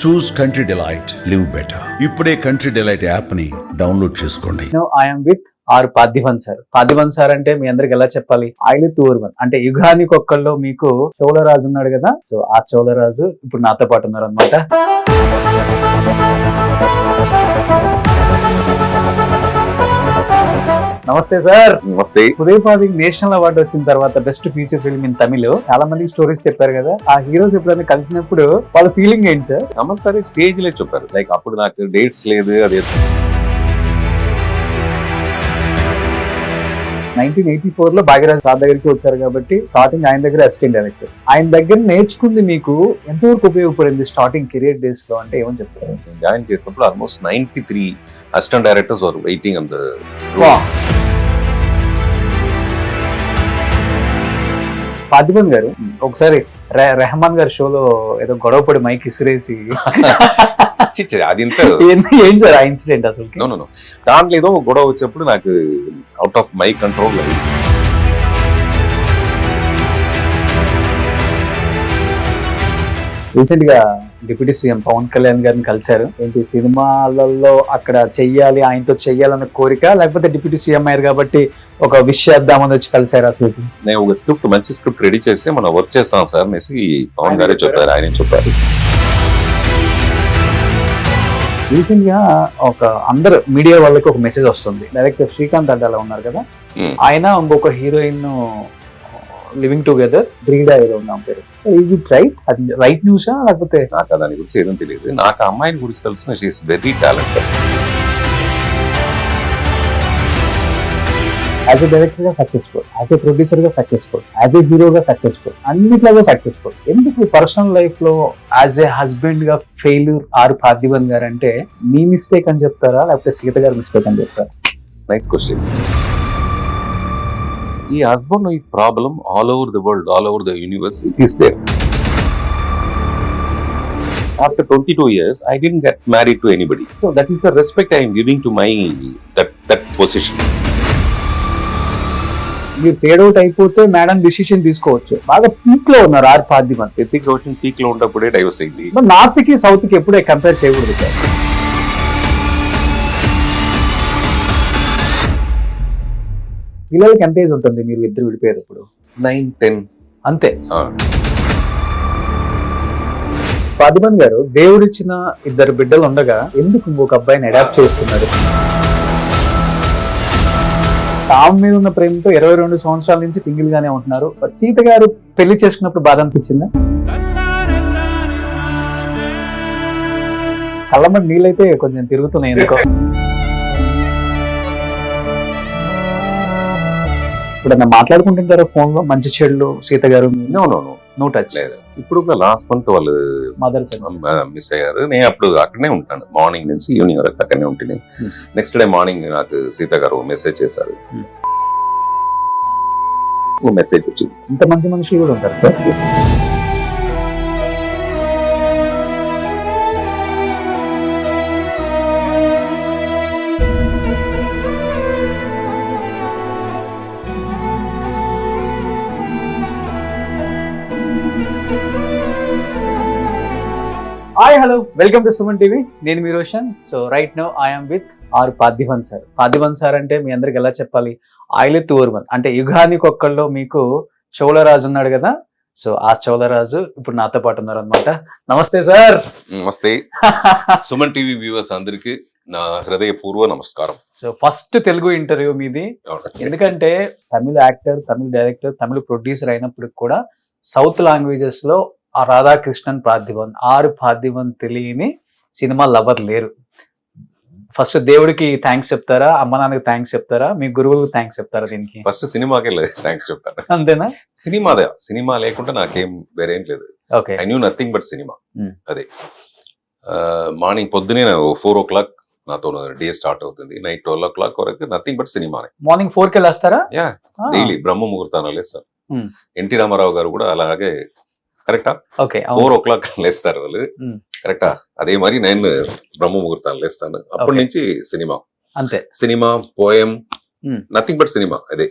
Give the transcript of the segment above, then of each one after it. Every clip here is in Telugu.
చూస్ కంట్రీ డిలైట్, లివ్ బెటర్. ఇప్పుడే కంట్రీ డిలైట్ యాప్ ని డౌన్లోడ్ చేసుకోండి. I'm with R Parthiban sir. Parthiban sir అంటే మీ అందరికి ఎలా చెప్పాలి, ఆయిలిత్ ఊర్వన్ అంటే యుగానికి ఒక్కళ్ళు మీకు చోళరాజు ఉన్నాడు కదా, సో ఆ చోళరాజు ఇప్పుడు నాతో పాటు ఉన్నారు అనమాట. నమస్తే సార్. నమస్తే. ఉదయపాది నేషనల్ అవార్డు వచ్చిన తర్వాత best feature film in Tamil చాలా మంది స్టోరీస్ చెప్పారు కదా, ఆ హీరోస్ ఎప్పుడైనా కలిసినప్పుడు వాళ్ళ ఫీలింగ్ ఏంటి సార్? కంపల్సరీ స్టేజ్ లే చెప్పారు. లైక్ అప్పుడు నాకు డేట్స్ లేదు. అదే 1984 లో భాగ్యరాజ్ సార్ దగ్గరికి వచ్చారు కాబట్టి స్టార్టింగ్ ఆయన దగ్గర అసిస్టెంట్ డైరెక్టర్. ఆయన దగ్గర నేర్చుకుంది మీకు ఎంతవరకు ఉపయోగపడింది స్టార్టింగ్ కెరియర్ డేస్ లో అంటే ఏమని చెప్తారు? జాయిన్ చేసినప్పుడు almost 93 assistant directors are waiting on the Parthiban garu ఒకసారి రెహమాన్ గారి షోలో ఏదో గొడవపడి మైక్ ఇసిరేసి అది ఏంటి సార్ ఆ ఇన్సిడెంట్ అసలు? దాంట్లో ఏదో గొడవ వచ్చినప్పుడు నాకు out of my control. Recent గా డిప్యూటీ సీఎం పవన్ కళ్యాణ్ గారిని కలిశారు. ఏంటి సినిమాలలో అక్కడ చెయ్యాలి, ఆయనతో చెయ్యాలన్న కోరిక, లేకపోతే డిప్యూటీ సీఎం అయ్యారు కాబట్టి ఒక విష్ చేద్దామని వచ్చి కలిశారు? అసలు నేను ఒక స్క్రిప్ట్, మంచి స్క్రిప్ట్ రెడీ చేసి మనం వర్క్ చేస్తాం సార్ అనేసి పవన్ గారే చెప్పారు. ఆయన చెప్పారు. రీసెంట్ గా ఒక అందరు మీడియా వాళ్ళకి ఒక మెసేజ్ వస్తుంది. డైరెక్టర్ శ్రీకాంత్ అడ్డాలా ఉన్నారు కదా, ఆయన ఇంకొక హీరోయిన్ లివింగ్ టుగెదర్, బ్రీడా ఏదో ఉన్నాం పేరు. Is it right? అది రైట్ న్యూసా లేకపోతే? నాకు దాని గురించి ఏదో తెలియదు. నాకు అమ్మాయిని గురించి తెలిసిన she is very talented. As a director గా సక్సెస్ఫుల్, యాజ్ ఎ ప్రొడ్యూసర్ గా సక్సెస్ఫుల్, యాజ్ ఎ హీరోగా సక్సెస్ఫుల్, అన్నిట్లాగా సక్సెస్ఫుల్. ఎందుకు పర్సనల్ లైఫ్ లో యాజ్ ఎ హస్బెండ్ గా ఫెయిల్యూర్ ఆర్ పార్థివన్ గారు అంటే మీ మిస్టేక్ అని చెప్తారా లేకపోతే సీత గారి మిస్టేక్ అని చెప్తారా? Nice question. ఈ husband wife problem all over the world, all over the universe, it is there. After 22 years, I didn't get married to anybody. So that is the respect I am giving to my that position. మీరు ఫేడ్ అవుట్ అయిపోతే మేడం డిసిషన్ తీసుకోవచ్చు. బాగా పీక్ లో ఉన్నారు ఆర్ పార్థివన్. పీక్ లో ఉన్నప్పుడే డైవర్స్ అయింది. నార్త్ కి సౌత్ కి ఎప్పుడే కంపేర్ చేయకూడదు సార్. పిల్లలకి ఎంత ఏజ్ ఉంటుంది మీరు ఇద్దరు విడిపోయేటప్పుడు? 9-10 అంతే. పార్థివన్ గారు దేవుడిచ్చిన ఇద్దరు బిడ్డలు ఉండగా ఎందుకు ఇంకొక అబ్బాయిని అడాప్ట్ చేసుకున్నారు? తాము మీద ఉన్న ప్రేమతో 22 సంవత్సరాల నుంచి సింగిల్ గానే ఉంటున్నారు. బట్ సీత గారు పెళ్లి చేసుకున్నప్పుడు బాధ అనిపించిందా? కళ్ళమ్మడి నీళ్ళైతే కొంచెం తిరుగుతున్నాయి ఎందుకో. ఇప్పుడు మాట్లాడుకుంటుంటారా ఫోన్ లో మంచి చెడులు సీత గారు? నో టచ్ లేదు. ఇప్పుడు లాస్ట్ మంత్ వాళ్ళు మదర్స్ మిస్ అయ్యారు. నేను అప్పుడు అక్కడనే ఉంటాను, మార్నింగ్ నుంచి ఈవినింగ్ వరకు అక్కడనే ఉంటుంది. నెక్స్ట్ డే మార్నింగ్ నాకు సీత గారు మెసేజ్ చేశారు. మెసేజ్ వచ్చింది. ఇంత మంచి మనుషులు కూడా ఉంటారు sir. Hi, hello, welcome to Suman TV. నేను మీ Roshan. So right now I'm with R Parthiban sir. Parthiban sir అంటే మీ అందరికి ఎలా చెప్పాలి, ఆయిలిత్ ఊర్వన్ అంటే యుగానికి ఒక్కళ్ళు మీకు చోళరాజు ఉన్నాడు కదా, సో ఆ చోళరాజు ఇప్పుడు నాతో పాటు ఉన్నారు అనమాట. నమస్తే సార్. నమస్తే. సుమన్ టీవీ వ్యూవర్స్ అందరికి నా హృదయపూర్వ నమస్కారం. సో ఫస్ట్ తెలుగు ఇంటర్వ్యూ మీది. ఎందుకంటే తమిళ యాక్టర్, తమిళ డైరెక్టర్, తమిళ ప్రొడ్యూసర్ అయినప్పటికి కూడా సౌత్ లాంగ్వేజెస్ లో ఆ రాధాకృష్ణన్ పార్థివన్, ఆర్ పార్థివన్ తెలియని సినిమా లవర్ లేరు. ఫస్ట్ దేవుడికి థ్యాంక్స్ చెప్తారా, అమ్మ నాన్నకి థ్యాంక్స్ చెప్తారా, మీ గురువులకు థ్యాంక్స్ చెప్తారా? దీనికి ఫస్ట్ సినిమాకే థ్యాంక్స్ చెప్తాను. అంతేనా? సినిమా లేకుండా నాకేం వేరేం లేదు. Okay. I knew nothing but cinema. అదే మార్నింగ్ పొద్దునే 4 o'clock నాతో డే స్టార్ట్ అవుతుంది. నైట్ 12 o'clock వరకు నథింగ్ బట్ సినిమానే. మార్నింగ్ 4 కి లేస్తారా? డైలీ బ్రహ్మ ముహూర్తాన లేస్తారు. ఎన్టీ రామారావు గారు కూడా అలాగే. కరెక్టా? 4 o'clock లేస్తారు వాళ్ళు. కరెక్టా? అదే మరి నేను బ్రహ్మ ముహూర్తాలు లేస్తాను. అప్పటి నుంచి సినిమా. అంతే. Cinema, poem, nothing but cinema. అదే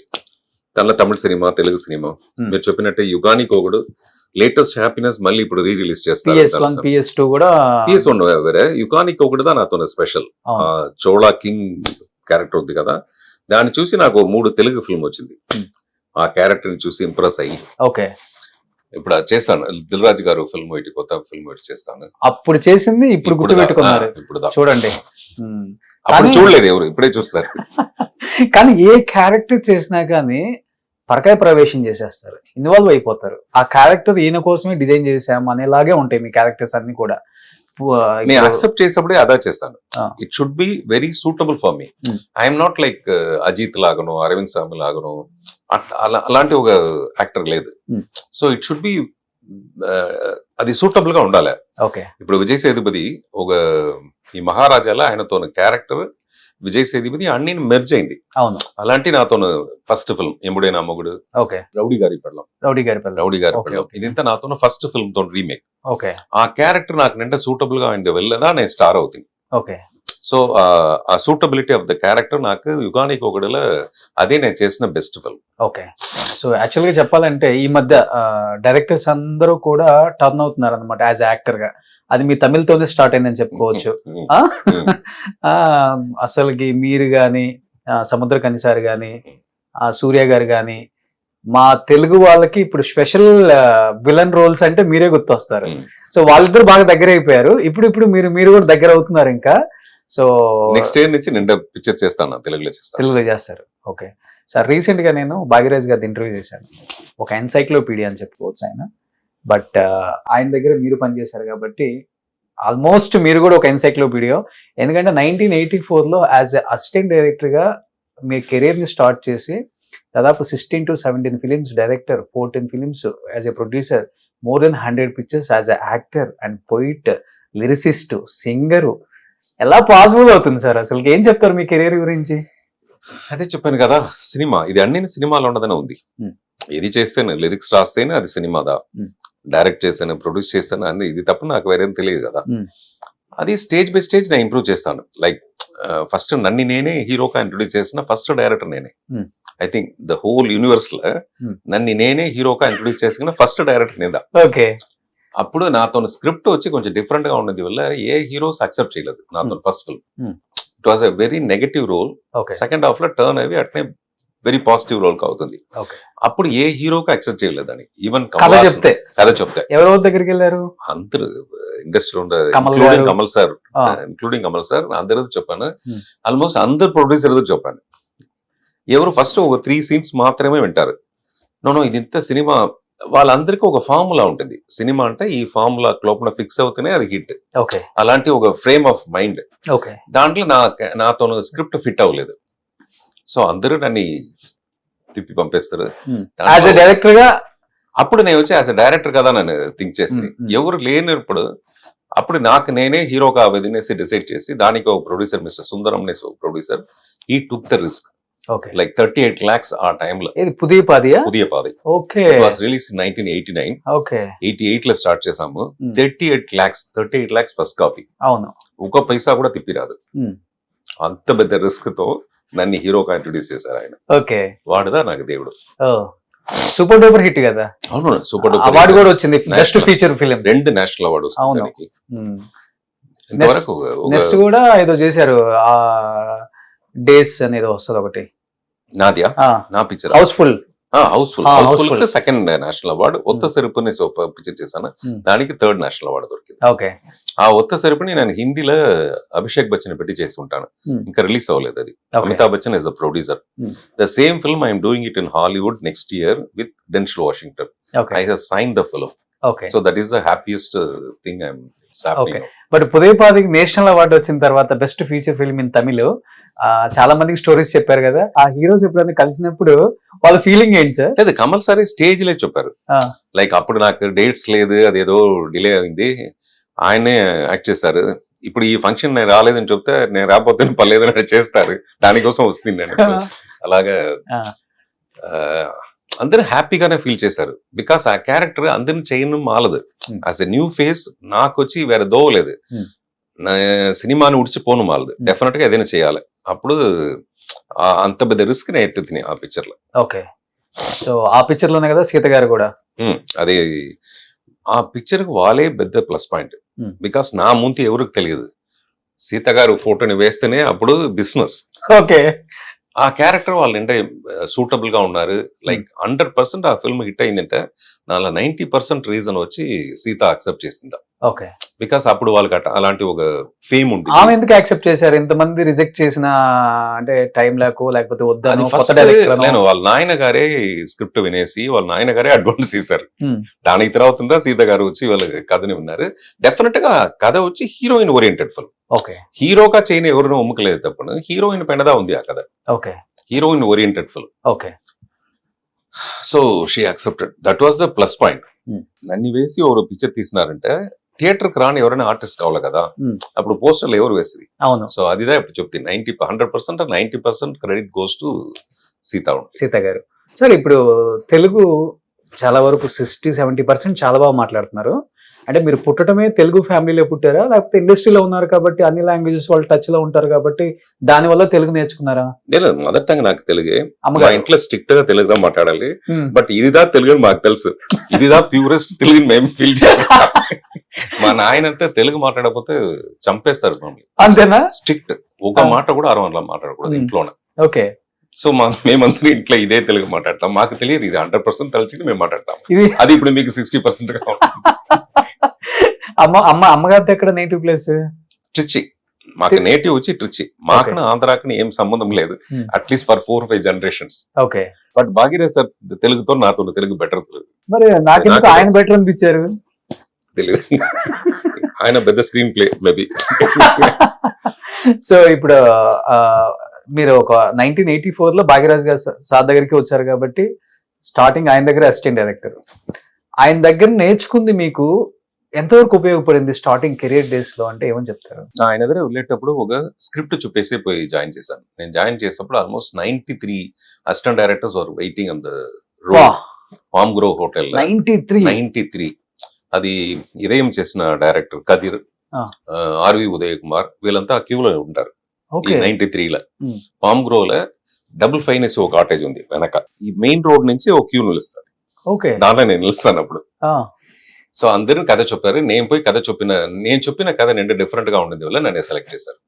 తమిళ సినిమా, తెలుగు సినిమా. మీరు చెప్పినట్టే యుగానికి ఒకడు లేటెస్ట్ హ్యాపీనెస్ మళ్ళీ ఇప్పుడు రీ రిలీజ్ చేస్తారు. PS1 PS2 కూడా PS1 వేరే యుకానిక్ ఒకటిదా నాతో స్పెషల్. చోళా కింగ్ క్యారెక్టర్ ఉంది కదా, దాన్ని చూసి నాకు 3 తెలుగు ఫిల్మ్ వచ్చింది. ఆ క్యారెక్టర్ ని చూసి ఇంప్రెస్ అయ్యి ఓకే ఇప్పుడు అది చేస్తాను. దిల్ రాజు గారు ఫిల్మ్ ఒకటి, కొత్త ఫిల్మ్ ఒకటి చేస్తాను. అప్పుడు చేసింది ఇప్పుడు గుర్తు పెట్టుకున్నారు ఇప్పుడు చూడండి. అప్పుడు చూడలేదు ఎవరు, ఇప్పుడే చూస్తారు. కానీ ఏ క్యారెక్టర్ చేసినా కానీ పరకాయ ప్రవేశం చేసేస్తారు, ఇన్వాల్వ్ అయిపోతారు. ఆ క్యారెక్టర్ ఈయన కోసమే డిజైన్ చేసాం అనేలాగే ఉంటాయి మీ క్యారెక్టర్స్ అన్ని కూడా. నేను అక్సెప్ట్ చేసినప్పుడే అదా చేస్తాను. It should be very suitable for me. I'm not like Ajith లాగను, అరవింద్ స్వామి లాగను, అలాంటి ఒక యాక్టర్ లేదు. సో ఇట్ షుడ్ బి అది సూటబుల్ గా ఉండాలి. ఓకే, ఇప్పుడు విజయ్ సేతుపతి ఒక ఈ మహారాజాలో ఆయనతో క్యారెక్టర్ విజయ్ సేతుపతి అన్ని మెర్జ్ అయింది. అవును, అలాంటి నాతో ఫస్ట్ ఫిల్మ్ ఎముడైనా మొగుడు, ఓకే, రౌడీ గారి పెళ్ళం, ఇదంతా నాతో ఫస్ట్ ఫిల్మ్ తో రీమేక్. ఓకే, ఆ క్యారెక్టర్ నాకు నిండా సూటబుల్ గా ఆయన వెళ్ళదా నేను స్టార్ అవుతుంది. ఓకే, సో ఆ సూటబిలిటీ ఆఫ్ ద క్యారెక్టర్ నాకు యుగానికి ఒకటిలో అదే నేను చేసిన best film. Okay. So actual గా చెప్పాలంటే ఈ మధ్య డైరెక్టర్స్ అందరూ కూడా టర్న్ అవుతున్నారు అనమాట యాజ్ యాక్టర్ గా. అది మీ తమిళ్తోనే స్టార్ట్ అయిందని చెప్పుకోవచ్చు. అసలుకి మీరు గాని, సముద్ర కనిసారి గాని, సూర్య గారు గాని, మా తెలుగు వాళ్ళకి ఇప్పుడు స్పెషల్ విలన్ రోల్స్ అంటే మీరే గుర్తొస్తారు. సో వాళ్ళిద్దరు బాగా దగ్గర అయిపోయారు. ఇప్పుడు మీరు కూడా దగ్గర అవుతున్నారు ఇంకా. సో నెక్స్ట్ ఇయర్ నుంచి నిండా పిక్చర్ చేస్తాను, తెలుగులో చేస్తారు. ఓకే సార్, రీసెంట్ గా నేను భాగ్యరాజ్ గారి ఇంటర్వ్యూ చేశాను. ఒక ఎన్సైక్లోపీడియా అని చెప్పుకోవచ్చు ఆయన. బట్ ఆయన దగ్గర మీరు పనిచేశారు కాబట్టి ఆల్మోస్ట్ మీరు కూడా ఒక ఎన్సైక్లోపీడియా. ఎందుకంటే 1984లో యాజ్ ఎ అసిస్టెంట్ డైరెక్టర్ గా మీ కెరీర్ ని స్టార్ట్ చేసి దాదాపు 16 to 17 films director, 14 films as a producer, more than 100 pictures as a actor and poet, lyricist, singer. ఎలా పాసిబుల్ అవుతుంది సార్? అసలు ఏం చెప్తారు మీ కెరీర్ గురించి? అదే చెప్పాను కదా, సినిమా ఇది అన్ని సినిమాలో ఉండదనే ఉంది. ఇది చేస్తేనే, లిరిక్స్ రాస్తేనే అది సినిమాదా, డైరెక్ట్ చేస్తాను, ప్రొడ్యూస్ చేస్తాను అని ఇది తప్ప నాకు వేరేం తెలియదు కదా. అది స్టేజ్ బై స్టేజ్ నేను ఇంప్రూవ్ చేస్తాను. లైక్ ఫస్ట్ నన్ను నేనే హీరోగా ఇంట్రొడ్యూస్ చేసిన ఫస్ట్ డైరెక్టర్ నేనే. I think the whole universe లో నన్ను నేనే హీరోగా ఇంట్రొడ్యూస్ చేసుకున్న ఫస్ట్ డైరెక్టర్ నేదా. ఓకే, అప్పుడు నాతో స్క్రిప్ట్ వచ్చి కొంచెం డిఫరెంట్ గా ఉన్నది వల్ల ఏ హీరోస్ అక్సెప్ట్ చేయలేదు నాతో first film. It was a very negative role. Second half లో టర్న్ అవి అట్నే వెరీ పాజిటివ్ రోల్ అవుతుంది. అప్పుడు ఏ హీరోకి అక్సెప్ట్ చేయలేదని. ఈవెన్ కథ చెప్తే ఎవరెవరి దగ్గరికి వెళ్ళారు అందరు ఇండస్ట్రీలో ఉండే ఇంక్లూడింగ్ కమల్ సార్ అందరితో చెప్పాను. ఆల్మోస్ట్ అందరు ప్రొడ్యూసర్ చెప్పాను. ఎవరు ఫస్ట్ ఒక 3 సీన్స్ మాత్రమే వింటారు. నో ఇది ఇంత సినిమా, వాళ్ళందరికీ ఒక ఫార్ములా ఉంటుంది. సినిమా అంటే ఈ ఫార్ములా లోపల ఫిక్స్ అవుతూనే అది హిట్. అలాంటి ఒక ఫ్రేమ్ ఆఫ్ మైండ్. దాంట్లో నాతో స్క్రిప్ట్ ఫిట్ అవ్వలేదు. సో అందరూ నన్ను తిప్పి పంపిస్తారు. అప్పుడు నేను వచ్చి యాజ్ ఎ డైరెక్టర్ కదా నన్ను థింక్ చేసి ఎవరు లేనప్పుడు అప్పుడు నాకు నేనే హీరో కావదనేసి డిసైడ్ చేసి దానికి ఒక ప్రొడ్యూసర్ మిస్టర్ సుందరం అనేసి ఒక ప్రొడ్యూసర్, ఈ took the risk. Like 38 lakhs ఆ టైంలో. పుదియ పాది రిలీజ్ 1989. 88 లో స్టార్ట్ చేసాము. 38 lakhs ఫస్ట్ కాపీ. ఒక పైసా కూడా తిప్పిరాదు. అంత పెద్ద రిస్క్ తో నన్ను హీరోగా ఇంట్రొడ్యూస్ చేశారు ఆయన. వాడుదా నాకు దేవుడు. సూపర్ డూపర్ హిట్ కదా. అవును, సూపర్ డూపర్ అవార్డు కూడా వచ్చింది. Best feature film 2 national award. ఇంతవరకు నెక్స్ట్ కూడా ఏదో చేశారు, డేస్ అనేది వస్తుంది ఒకటి. నాదియా నా picture housefull second national award. Oththa Seruppu picture చేశాను, దానికి 3rd నేషనల్ అవార్డు దొరికింది. ఆ ఒత్త సెరుపుని నేను హిందీలో అభిషేక్ బచ్చన్ పెట్టి చేసి ఉంటాను. ఇంకా రిలీజ్ అవ్వలేదు అది. Amitabh Bachchan is the producer. The same film I'm doing it in Hollywood next year with Denzel Washington. I have sign the film. So that is the happiest thing I'm happy. But పుదయపాదికి నేషనల్ అవార్డు వచ్చిన తర్వాత best feature film in Tamil, చాలా మందికి స్టోరీస్ చెప్పారు కదా. ఆ హీరోస్ ఎప్పుడైనా కలిసినప్పుడు వాళ్ళ ఫీలింగ్ ఏంటి సార్? లేదు, కమల్ సార్ స్టేజ్ లే చెప్పారు. లైక్ అప్పుడు నాకు డేట్స్ లేదు, అదేదో డిలే అయింది, ఆయనే యాక్ట్ చేశారు. ఇప్పుడు ఈ ఫంక్షన్ నేను రాలేదని చెప్తే నేను రాకపోతే పర్లేదని చేస్తారు, దానికోసం వస్తుంది. అలాగా అందరూ హ్యాపీగానే ఫీల్ చేశారు. బికాస్ ఆ క్యారెక్టర్ అందరిని చేయను మాలదు. యాజ్ ఎ న్యూ ఫేస్ నాకు వచ్చి వేరే దోవలేదు. సినిమాని ఉడిచిపోను మాలదు. డెఫినెట్ గా ఏదైనా చేయాలి. అప్పుడు అంత పెద్ద రిస్క్ నేను ఎత్తుతున్నాయి ఆ పిక్చర్ లో. ఓకే, సో ఆ పిక్చర్ లోనే కదా సీత గారు కూడా. అదే ఆ పిక్చర్ కి వాళ్ళే పెద్ద ప్లస్ పాయింట్. Hmm. బికాస్ నా ముందు ఎవరికి తెలియదు, సీత గారు ఫోటోని వేస్తేనే అప్పుడు బిజినెస్. ఓకే. ఆ క్యారెక్టర్ వాళ్ళు అంటే సూటబుల్ గా ఉన్నారు. లైక్ 100% ఆ ఫిల్మ్ హిట్ అయిందంటే నాలో 90% రీజన్ వచ్చి సీత అక్సెప్ట్ చేసిందా. ఓకే. బికాస్ అప్పుడు వాళ్ళకి అలాంటి ఒక ఫేమ్ ఉంది. ఆమె ఎందుకు యాక్సెప్ట్ చేశారు? ఇంతమంది రిజెక్ట్ చేసిన అంటే టైం లేకో లేకపోతే అది వద్దాను ఫస్ట్ కొత్త డైరెక్టర్ నేను వాళ్ళ నాయన గారే స్క్రిప్ట్ వినేసి వాళ్ళ నాయన గారే అడ్వాన్స్ ఇస్తారు. దానికి తర్వాత సీత గారు వచ్చి వాళ్ళ కథని విన్నారు. డెఫినెట్ గా కథ వచ్చి హీరోయిన్ ఓరియంటెడ్ ఫిల్మ్. ఓకే. హీరోగా చేయని ఎవరినో ఉమ్మకలేదు తప్పను, హీరోయిన్ పెనదా ఉంది ఆ కథ. Okay. Heroine oriented film. Okay. So she accepted. That was the plus point. నన్ను వేసి ఎవరు పిక్చర్ తీసినారంటే థియేటర్ కి రాని ఎవరైనా ఆర్టిస్ట్ కావాలి కదా, అప్పుడు పోస్టర్లు ఎవరు వేసేది. అవును. సో అదిదా ఇప్పుడు చెప్తే 100% 90% క్రెడిట్ గోస్ టు సీత గారు. సార్ ఇప్పుడు తెలుగు చాలా వరకు 60-70% చాలా బాగా మాట్లాడుతున్నారు. అంటే మీరు పుట్టడమే తెలుగు ఫ్యామిలీలో పుట్టారా, లేకపోతే ఇండస్ట్రీలో ఉన్నారు కాబట్టి అన్ని లాంగ్వేజెస్ వాళ్ళు టచ్ లో ఉంటారు కాబట్టి దాని వల్ల తెలుగు నేర్చుకున్నారా? లేదు, మదర్ టంగ్ నాకు తెలుగే. మా అమ్మగారు ఇంట్లో స్ట్రిక్ట్ గా తెలుగుగా మాట్లాడాలి. బట్ ఇదిదా తెలుగు అని మాకు తెలుసు. ఇదిదా ప్యూరెస్ట్ తెలుగు మేము ఫీల్ చేస్తాం. మా నాయనంతా తెలుగు మాట్లాడకపోతే చంపేస్తారు మమ్మల్ని. అంతేనా? స్ట్రిక్ట్. ఒక మాట కూడా అరవలా మాట్లాడకూడదు ఇంట్లోనే. ఓకే. సో మేమందరం ఇంట్లో ఇదే తెలుగు మాట్లాడతాం. మాకు తెలియదు ఇది 100% తెలిసి మేము మాట్లాడతాం. ఇది అది ఇప్పుడు మీకు 60% గా ఉంటుంది. అమ్మగారి ఎక్కడ నేటివ్ ప్లేస్? ట్రిచి. మాకు నేటివ్ వచ్చి ట్రిచి. మాకు ఆంధ్రాకి ఏం సంబంధం లేదు, at least for 4-5 generations. Okay. But Bhagirath sir తెలుగుతో నాతో తెలుగు బెటర్. తెలుగు మరి నాకెందుకు ఆయన బెటర్ అనిపించారు? తెలియదు, ఆయన పెద్ద స్క్రీన్ ప్లే మేబీ. సో ఇప్పుడు మీరు ఒక 1984 లో భాగ్యరాజ్ గారు సార్ దగ్గరికి వచ్చారు కాబట్టి స్టార్టింగ్ ఆయన దగ్గర అసిస్టెంట్ డైరెక్టర్. ఆయన దగ్గర నేర్చుకుంది మీకు ఎంతవరకు ఉపయోగపడింది స్టార్టింగ్ కెరీర్ డేస్ లో అంటే ఏమని చెప్తారు? ఆయన దగ్గర వెళ్ళేటప్పుడు ఒక స్క్రిప్ట్ చూపేసి పోయి జాయిన్ చేశాను. నేను జాయిన్ చేసినప్పుడు almost 93 assistant directors are waiting on the road. Palm grove hotel 93. అది ఇదేం చేసిన డైరెక్టర్ కదిర్, ఆర్వి ఉదయ్ కుమార్ వీళ్ళంతా క్యూలో ఉంటారు. 93లో పామ్ గ్రోలో డబుల్ ఫైనస్ ఒక కాటేజ్ ఉంది వెనక. ఈ మెయిన్ రోడ్ నుంచి ఒక క్యూ నిలుస్తుంది. దాంట్లో నేను నిలుస్తాను అప్పుడు. సో అందరూ కథ చెప్పారు. నేను పోయి నేను చెప్పిన కథ నిండా డిఫరెంట్ గా ఉండేది వల్ల నన్ను సెలెక్ట్ చేశారు.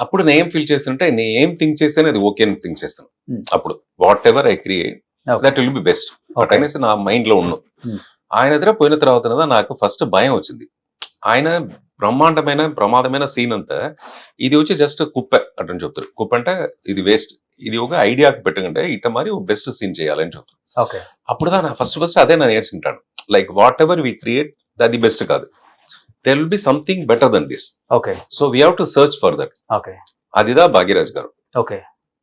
అప్పుడు నేను ఏం ఫీల్ చేస్తుంటే నేను ఏం థింక్ చేస్తాను అది ఓకే అని థింక్ చేస్తాను. అప్పుడు what ever I create that will be best అనేసి నా మైండ్ లో ఉన్నాను. ఆయన దగ్గర పోయిన తర్వాత నాకు ఫస్ట్ భయం వచ్చింది. ఆయన బ్రహ్మాండమైన ప్రమాదమైన సీన్ అంతా ఇది వచ్చి జస్ట్ కుప్ప అటని చెప్తారు. కుప్ప అంటే ఇది వేస్ట్, ఇది ఒక ఐడియాకి పెట్టకంటే ఇట్ట మరి బెస్ట్ సీన్ చేయాలని చెప్తారు. అప్పుడు నా ఫస్ట్ అదే నేను నేర్చుకుంటాను. Like whatever we create అది బెస్ట్ కాదు, there will be something better than this. So we have to search for that. అదిదా భాగ్యరాజ్ గారు.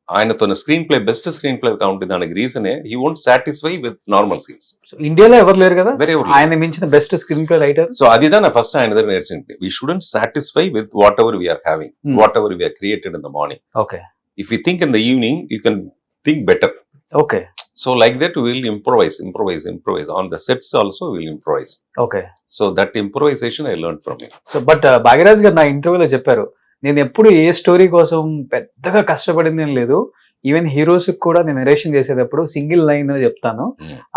ఆయనతో screenplay best screenplay గా ఉంటుంది. దానికి reason he won't satisfy with normal scenes. ఇండియాలో ఎవరు లేరు కదా ఆయన మించిన best screenplay writer. So అదిదా నా ఫస్ట్ ఆయన దగ్గర నేర్చుకుంటే we shouldn't satisfy with whatever we are having, what ever we are created in the morning. If you think in the evening you can think better. So like that we will improvise on the sets also we will improvise. So that improvisation I learned from him. So but Bhagyaraj గారు నా ఇంటర్వ్యూలో చెప్పారు, నేను ఎప్పుడు ఏ స్టోరీ కోసం పెద్దగా కష్టపడింది ఏం లేదు, ఈవెన్ హీరోస్ కూడా నేను నరేషన్ చేసేటప్పుడు సింగిల్ లైన్ చెప్తాను,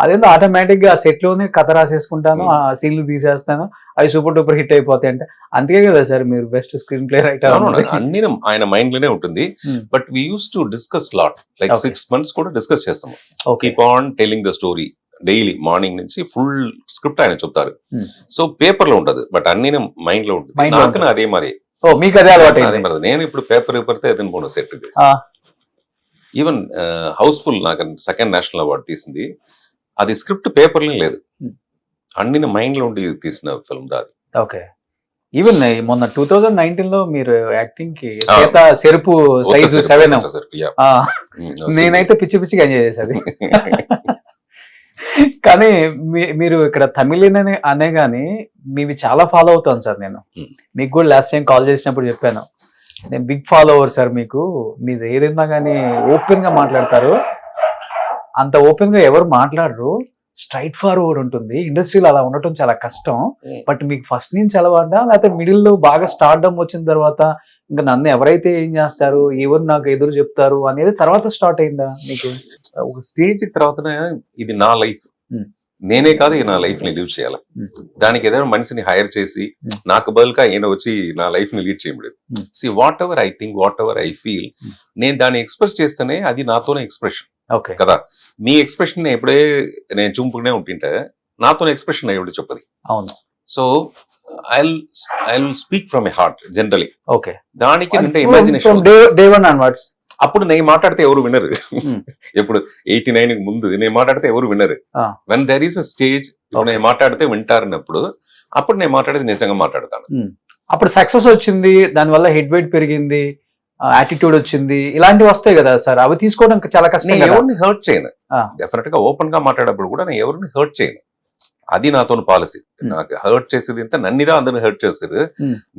అదేందో ఆటోమేటిక్ గా ఆ సెట్ లోనే కథ రాసేసుకుంటాను, ఆ సీన్లు తీసేస్తాను, అవి సూపర్ డూపర్ హిట్ అయిపోతాయి. అంటే అంతే కదా సార్ మీరు బెస్ట్ స్క్రీన్ ప్లే రైటర్? అన్ని ఆయన మైండ్ లోనే ఉంటుంది. But we use to discuss lot, like 6 months కూడా డిస్కస్ చేస్తాము. Keep on telling the story daily morning నుంచి ఫుల్ స్క్రిప్ట్ ఆయన చెప్తారు. సో పేపర్ లో ఉంటది బట్ అన్ని మైండ్ లో ఉంటుంది. నాకు అదే మరి మీకు అదే అలవాటు. నేను ఇప్పుడు పేపర్ పెడితే అదే పోను సెట్. ఈవెన్ హౌస్ఫుల్ నాకు సెకండ్ నేషనల్ అవార్డు తీసింది, అది స్క్రిప్ట్ పేపర్లో లేదు, అన్ని మైండ్ లో ఉండి తీసిన ఫిల్మ్ దాది. ఈవెన్ మొన్న 2019 లో మీరు యాక్టింగ్ కి సెరుపు సైజు 7 నేనైతే పిచ్చి పిచ్చిగా ఎంజాయ్ చేసేది. కానీ మీరు ఇక్కడ తమిళ అనే గానీ మీవి చాలా ఫాలో అవుతాను సార్. నేను మీకు కూడా లాస్ట్ టైం కాల్ చేసినప్పుడు చెప్పాను, నేను బిగ్ ఫాలోవర్ సార్. మీకు మీరు ఏదైనా కానీ ఓపెన్ గా మాట్లాడతారు, అంత ఓపెన్ గా ఎవరు మాట్లాడరు, స్ట్రైట్ ఫార్వర్డ్ ఉంటుంది. ఇండస్ట్రీలో అలా ఉండటం చాలా కష్టం. బట్ మీకు ఫస్ట్ నుంచి అలవాడా, లేకపోతే మిడిల్ లో బాగా స్టార్డమ్ వచ్చిన తర్వాత ఇంకా నన్ను ఎవరైతే ఏం చేస్తారు, ఎవరు నాకు ఎదురు చెప్తారు అనేది తర్వాత స్టార్ట్ అయిందా మీకు? ఒక స్టేజ్ తర్వాత ఇది నా లైఫ్, నేనే కాదు నా లైఫ్ ని లీడ్ చేయాలి. దానికి ఏదైనా మనిషిని హైర్ చేసి నాకు బదులుగా ఈయన వచ్చి నా లైఫ్ ని లీడ్ చేయలేదు. See what ever I think, what ever I feel, నేను దాన్ని ఎక్స్ప్రెస్ చేస్తేనే అది నాతోనే ఎక్స్ప్రెషన్ కదా. మీ ఎక్స్ప్రెషన్ ఎప్పుడే నేను చూపుకునే ఉంటుంటే నాతోనే ఎక్స్ప్రెషన్ ఎప్పుడు చెప్పది. అవును. So I will speak from a heart generally. Okay. దానికి అంటే ఇమాజినేషన్. అప్పుడు నేను మాట్లాడితే ఎవరు వినరు. ఎప్పుడు 89 ముందు నేను మాట్లాడితే ఎవరు వినరు. When there is a stage నేను మాట్లాడితే వింటారన్నప్పుడు అప్పుడు నేను మాట్లాడేది నిజంగా మాట్లాడతాను. అప్పుడు సక్సెస్ వచ్చింది, దానివల్ల హెడ్ వెయిట్ పెరిగింది, యాటిట్యూడ్ వచ్చింది, ఇలాంటివి వస్తాయి కదా సార్. అవి తీసుకోవడం చాలా కష్టం. నేను ఎవరిని హర్ట్ చేయను. డెఫినెట్ గా ఓపెన్ గా మాట్లాడేటప్పుడు కూడా నేను ఎవరిని హర్ట్ చేయను. అది నాతో పాలసీ. నాకు హర్ట్ చేసేది ఇంత, నన్నిదా అందరిని హర్ట్ చేస్తారు.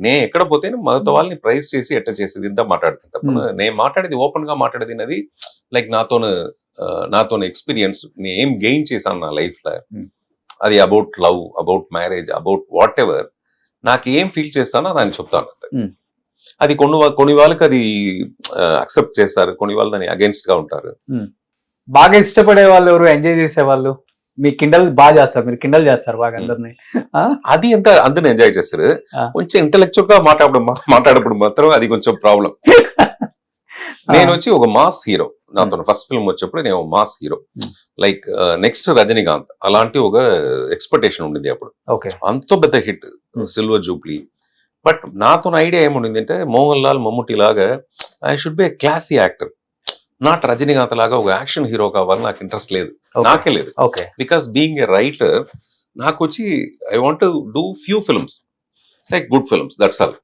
నేను ఎక్కడ పోతే మొదటి వాళ్ళని ప్రైజ్ చేసి ఎట్ట చేసేది ఇంత మాట్లాడుతుంది తప్ప నేను మాట్లాడేది ఓపెన్ గా మాట్లాడేది అది లైక్ నాతో ఎక్స్పీరియన్స్ నేను ఏం గెయిన్ చేశాను నా లైఫ్ లో. అది about love, about marriage, about what ever నాకు ఏం ఫీల్ చేస్తానో దాన్ని చెప్తాను. అది కొన్ని వాళ్ళకి అది అక్సెప్ట్ చేస్తారు, కొన్ని వాళ్ళు దాన్ని అగేన్స్ట్ గా ఉంటారు. బాగా ఇష్టపడే వాళ్ళు ఎవరు, ఎంజాయ్ చేసే వాళ్ళు? మీ కిండల్ బాగా చేస్తారు, మీరు కిండల్ చేస్తారు బాగా అందరినీ. అది ఎంత అందరిని ఎంజాయ్ చేస్తారు. కొంచెం ఇంటెలెక్చువల్ గా మాట్లాడప్పుడు మాత్రం అది కొంచెం ప్రాబ్లం. నేను వచ్చి ఒక మాస్ హీరో, నాతో ఫస్ట్ ఫిల్మ్ వచ్చేప్పుడు నేను mass hero, like next Rajinikanth అలాంటి ఒక ఎక్స్పెక్టేషన్ ఉండింది అప్పుడు. అంత పెద్ద హిట్ సిల్వర్ జూబ్లీ. బట్ నాతో ఐడియా ఏముండింది అంటే మోహన్ లాల్, మమ్ముట్టి లాగా I should be A classy actor, not Rajinikanth లాగా ఒక యాక్షన్ హీరో కావాలి. నాకు ఇంట్రెస్ట్ లేదు, నాకే లేదు. బికాస్ బీయింగ్ ఏ రైటర్ నాకు వచ్చి I want to do few films, like good films, that's all.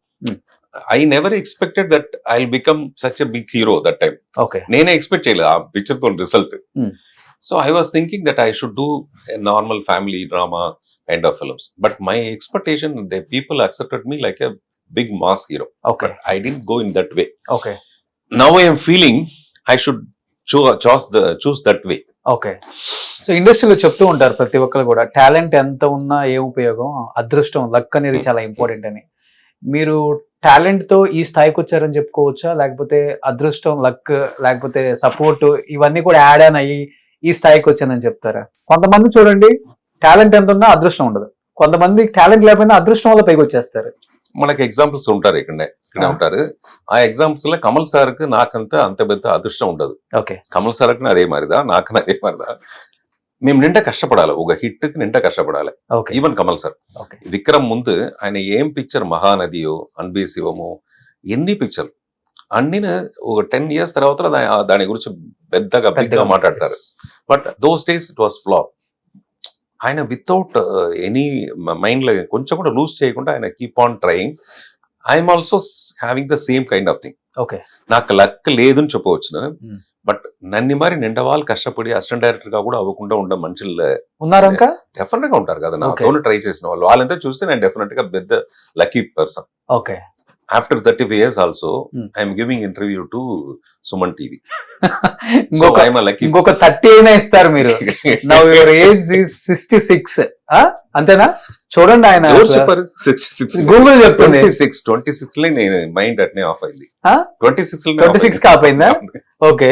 I never expected that I will become such a big hero that time. నేనే ఎక్స్పెక్ట్ చేయలేదు ఆ పిక్చర్ తో result. So I was thinking that I should do a normal family drama kind of films. But my expectation the people accepted me like a big mass hero. I didn't go in that way. Now I M feeling I should choose that way. Okay. So ఇండస్ట్రీలో చెప్తూ ఉంటారు ప్రతి ఒక్కరు కూడా, టాలెంట్ ఎంత ఉన్నా ఏం ఉపయోగం, అదృష్టం, లక్ అనేది చాలా ఇంపార్టెంట్ అని. మీరు టాలెంట్ తో ఈ స్థాయికి వచ్చారని చెప్పుకోవచ్చా, లేకపోతే అదృష్టం, లక్, లేకపోతే సపోర్ట్ ఇవన్నీ కూడా యాడ్ ఆన్ అయ్యి ఈ స్థాయికి వచ్చానని చెప్తారా? కొంతమంది చూడండి టాలెంట్ ఎంత ఉన్నా అదృష్టం ఉండదు, కొంతమంది టాలెంట్ లేకపోయినా అదృష్టం వల్ల పైకి వచ్చేస్తారు. మనకి ఎగ్జాంపుల్స్ ఉంటారు ఇక్కడే ఉంటారు. ఆ ఎగ్జాంపుల్స్ లో కమల్ సార్ కి నాకంత అంత పెద్ద అదృష్టం ఉండదు. కమల్ సార్ కి అదే మారిదా, నాకు అదే మారిదా. మేము నిండా కష్టపడాలి, ఒక హిట్ కి నిండా కష్టపడాలి. ఈవెన్ కమల్ సార్ విక్రమ్ ముందు ఆయన ఏం పిక్చర్, మహానదియో, అన్బీ శివమో, ఎన్ని పిక్చర్లు అన్ని ఒక 10 years తర్వాత దాని గురించి పెద్దగా మాట్లాడతారు. But those days it was flop. ఆయన వితౌట్ ఎనీ మైండ్ లో కొంచెం కూడా లూజ్ చేయకుండా ఆయన keep on trying. I'm also having the same kind of thing. నాకు లక్ లేదని చెప్పవచ్చు, బట్ నన్ను మరి నిండా వాళ్ళు కష్టపడి అసిస్టెంట్ డైరెక్టర్ గా కూడా అవ్వకుండా ఉండే మనుషులు ఉన్నారు, డెఫినెట్ గా ఉంటారు కదా. నాతో ట్రై చేసిన వాళ్ళు, వాళ్ళంతా చూస్తే నేను డెఫినెట్ గా పెద్ద lucky person. After 35 years also, I am giving interview to Suman TV. So I am a lucky. ఇంకొక 30 అయినా ఇస్తారు మీరు. Now your age is 66. అంతేనా? చూడండి ఆయన గూగుల్ చెప్తుంది 26 లో నేను మైండ్ అట్నే ఆఫ్ అయింది. 26 కి ఆఫ్ అయిందా? ఓకే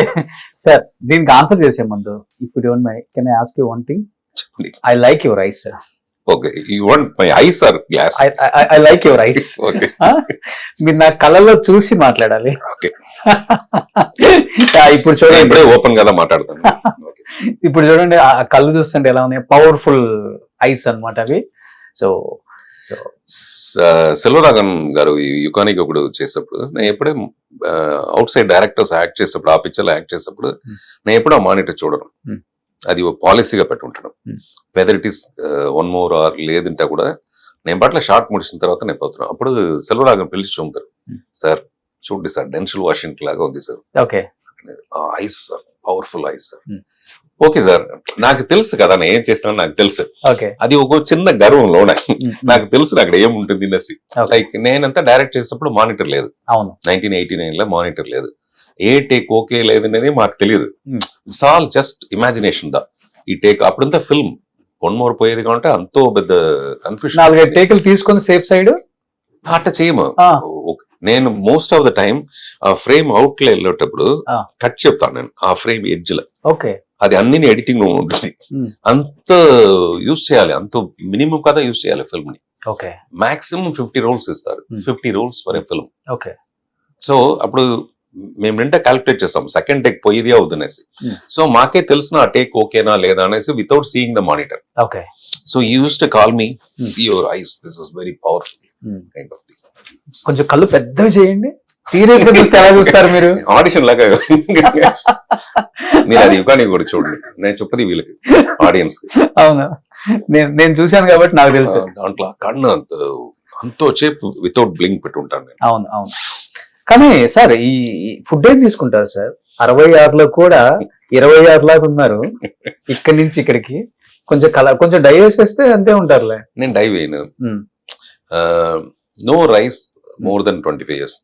సార్, దీనికి ఆన్సర్ చేసే ముందు ఇప్పుడు don't my can I ask you one thing? I like your eyes sir. Okay, you want my eyes or glass? I like your eyes. Okay. మీరు నా కళ్ళలో చూసి మాట్లాడాలి. Okay. ఇప్పుడు చూడండి, ఇప్పుడే ఓపెన్ గా మాట్లాడతాను. ఇప్పుడు చూడండి ఆ కళ్ళు చూస్తుంటే ఎలా ఉన్నాయి, పవర్ఫుల్ ఐస్ అన్నమాట అవి. సో సెల్వరాఘవన్ గారు యుకానికి ఒకడు చేసేప్పుడు నేను ఎప్పుడే అవుట్ సైడ్ డైరెక్టర్స్ యాక్ట్ చేసేప్పుడు, ఆ పిక్చర్ లో యాక్ట్ చేసేప్పుడు నేను ఎప్పుడూ ఆ మానిటర్ చూడను. అది పాలసీగా పెట్టుంటాను. Whether it is 1 more hour లేదంటే కూడా నేను పట్ల షార్ట్ ముడిసిన తర్వాత నేను పోతున్నాను. అప్పుడు సెల్వరాఘవన్ పిలిచి చూపుతారు, సార్ చూడండి సార్, డెన్షిల్ వాషింగ్టన్ లాగా ఉంది sir, eyes sir, powerful eyes sir. Okay sir, నాకు తెలుసు కదా నేను ఏం చేస్తానని నాకు తెలుసు. అది ఒక చిన్న గర్వంలోనే నాకు తెలుసు అక్కడ ఏముంటుంది అనేసి. లైక్ నేనంతా డైరెక్ట్ చేసినప్పుడు మానిటర్ లేదు, 1989 లో మానిటర్ లేదు, ఏ టేక్ ఓకే లేదనేది మాకు తెలియదు. ఇట్స్ ఆల్ జస్ట్ ఇమాజినేషన్ దా ఈ టేక్. అప్పుడంతా ఫిల్మ్ 1 more పోయేది కాబట్టి అంతో పెద్ద కన్ఫ్యూషన్. 4-5 టేకులు తీసుకొని సేఫ్ సైడ్ అట్ట చేయము. నేను మోస్ట్ ఆఫ్ ద టైమ్ ఆ ఫ్రేమ్ అవుట్ లో వెళ్ళేటప్పుడు కట్ చెప్తాను నేను, ఆ ఫ్రేమ్ ఎడ్జ్ లో అది అన్ని ఎడిటింగ్ లో ఉంటుంది. అంత యూజ్ చేయాలి, అంత మినిమం కథ యూజ్ చేయాలి ఫిల్మ్ ని. ఓకే, మాక్సిమం 50 రోల్స్ ఇస్తారు, 50 roles for a film. Okay, so అప్పుడు మేము నిండా క్యాలిక్యులేట్ చేస్తాం సెకండ్ టేక్ పోయిదే అవుతుందనేసి. సో మాకే తెలిసిన ఆ టేక్ ఓకేనా లేదా అనేసి without seeing the monitor. Okay, so use to call me, see your eyes, this was very powerful kind of thing. కొంచెం కళ్ళు పెద్దవి చేయండి, సీరియస్ గా చూస్తే ఎలా చూస్తారు మీరు? ఆడిషన్ లాగా మీరు అది యుగాని కూడా చూడండి, నేను చెప్పది వీళ్ళకి ఆడియన్స్ కి. అవునా, నేను చూశాను కాబట్టి నాకు తెలుసు. దాంట్లో కన్ను అంతో చేపు వితౌట్ బ్లింక్ పెట్టుంటాను నేను. అవును, అవును. కానీ సార్ ఈ ఫుడ్ ఏం తీసుకుంటారు సార్? 66లో కూడా 26 లాగా ఉన్నారు, ఇక్కడి నుంచి ఇక్కడికి కొంచెం కలర్, కొంచెం డై వేసేస్తే అంతే ఉంటారులే. నేను డై వేయను. No rice more than 25 years.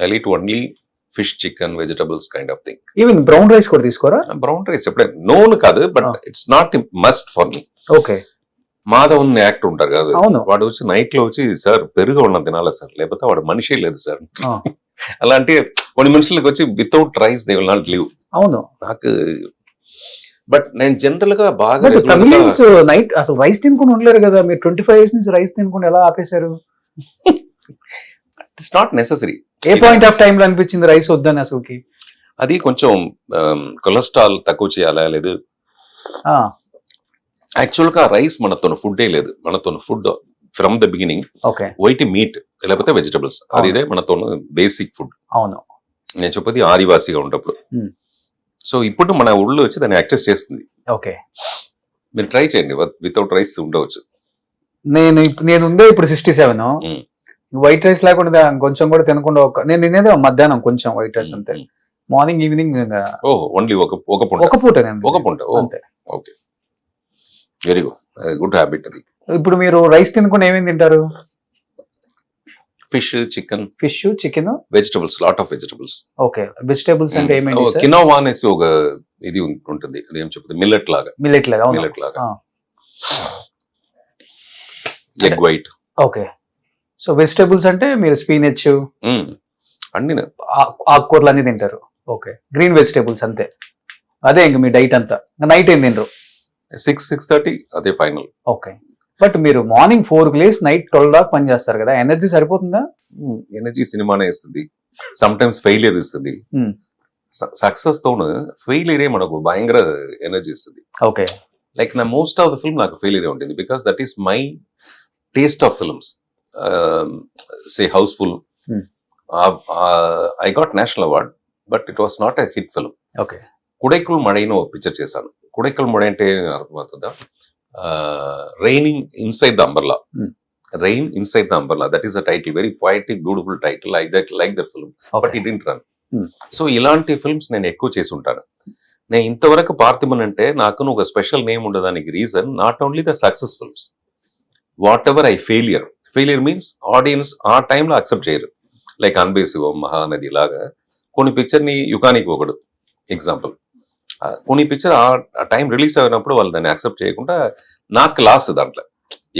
I eat only fish, chicken, vegetables kind of thing. Even brown rice కూడా తీసుకోరా? బ్రౌన్ రైస్ ఎప్పుడైనా నోన్ కాదు, but it's not must for me. Okay, Madhavan actor ఉంటారు కదా, అవును, వాడు వచ్చి నైట్ లో వచ్చి సార్ పెరుగు ఉన్న తినాలి సార్, లేకపోతే వాడు మనిషే లేదు సార్. అలాంటి కొన్ని మనుషులకు వచ్చి without rice they will not live. అవును, నాకు బట్ నేను జనరల్ గా బాగా తమిళన్స్ నైట్ అసలు రైస్ తినుకుని ఉండలేరు కదా, మీరు 25 years నుంచి రైస్ తినుకుని ఎలా ఆపేశారు? It's not necessary. A point of time లో అనిపించింది రైస్ వద్దని అసలుకి? అది కొంచెం కొలెస్ట్రాల్ తక్కువ చేయాలా లేదు. యాక్చువల్ గా రైస్ మనతో ఫుడ్ లేదు, మనతో food from the beginning white meet లేకపోతే వెజిటబుల్స్, అది ఇదే మనతో బేసిక్ ఫుడ్. అవును, నేను చెప్పేది ఆదివాసిగా ఉన్నప్పుడు. సో ఇప్పుడు మన ఊళ్ళో వచ్చి దాన్ని యాక్సెస్ చేస్తుంది. ఓకే, మీరు ట్రై చేయండి, వితౌట్ రైస్ ఉండవచ్చు. నేను ఉందే ఇప్పుడు 67, వైట్ రైస్ లేకుండా కొంచెం కూడా తినకుండా నేను తినేది మధ్యాహ్నం కొంచెం వైట్ రైస్ అంతే, మార్నింగ్ ఈవినింగ్ ఓన్లీ ఒక పూట ఒక పూట అంతే. ఓకే, వెరీ గుడ్ హ్యాబిట్ అది. ఇప్పుడు మీరు రైస్ తినకుండా ఏమేమి తింటారు? Fish, chicken, vegetables, lot of vegetables. Okay, vegetables అంటే ఏమేమి? కినోవా అనేసి ఒక ఇది ఉంటుంది, అది ఏం చెప్తుంది, మిల్లెట్ లాగా. Egg white. Okay, so vegetables అంటే మీరు స్పినచ్ అన్ని ఆకుకూరలు అన్ని తింటారు. ఓకే, గ్రీన్ వెజిటబుల్స్ అంతే, అదే ఇంక మీ డైట్ అంతా. నైట్ ఏం తినరు? 6-6:30 అదే ఫైనల్. ఓకే, బట్ మీరు మార్నింగ్ 4కి లేసి నైట్ 12 దాకా పని చేస్తారు కదా, ఎనర్జీ సరిపోతుందా? ఎనర్జీ సినిమానే ఇస్తుంది, సమ్ టైమ్స్ ఫెయిలియర్ ఇస్తుంది. సక్సెస్ తోను ఫెయిలియరే మనకు భయంకర ఎనర్జీ ఇస్తుంది. ఓకే, లైక్ నా మోస్ట్ ఆఫ్ ద ఫిల్మ్ నాకు ఫెయిలియర్ ఉంటుంది, because that is my taste of films. Say housefull, I got national award, but it was not a hit film. Okay, Kudaikul మడైను ఒక పిక్చర్ చేశాను. కుడైకుల్ మడై అంటే అర్థమవుతుందా? Raining inside the umbrella, rain inside the umbrella, that is the title, very poetic beautiful title. Like that film, but it didn't run. So ఇలాంటి ఫిల్మ్స్ నేను ఎక్కువ చేసి ఉంటాను. నేను ఇంతవరకు పార్థిబన్ అంటే నాకు ఒక స్పెషల్ నేమ్ ఉండడానికి reason not only the success films, what ever I failure means audience ఆ టైంలో అక్సెప్ట్ చేయరు. లైక్ అన్బేసివం, మహానది లాగా కొన్ని పిక్చర్ ని యుగానికి ఒకడు ఎగ్జాంపుల్. కొన్ని పిక్చర్ ఆ టైం రిలీజ్ అయినప్పుడు వాళ్ళు దాన్ని యాక్సెప్ట్ చేయకుండా నాకు లాస్, దాంట్లో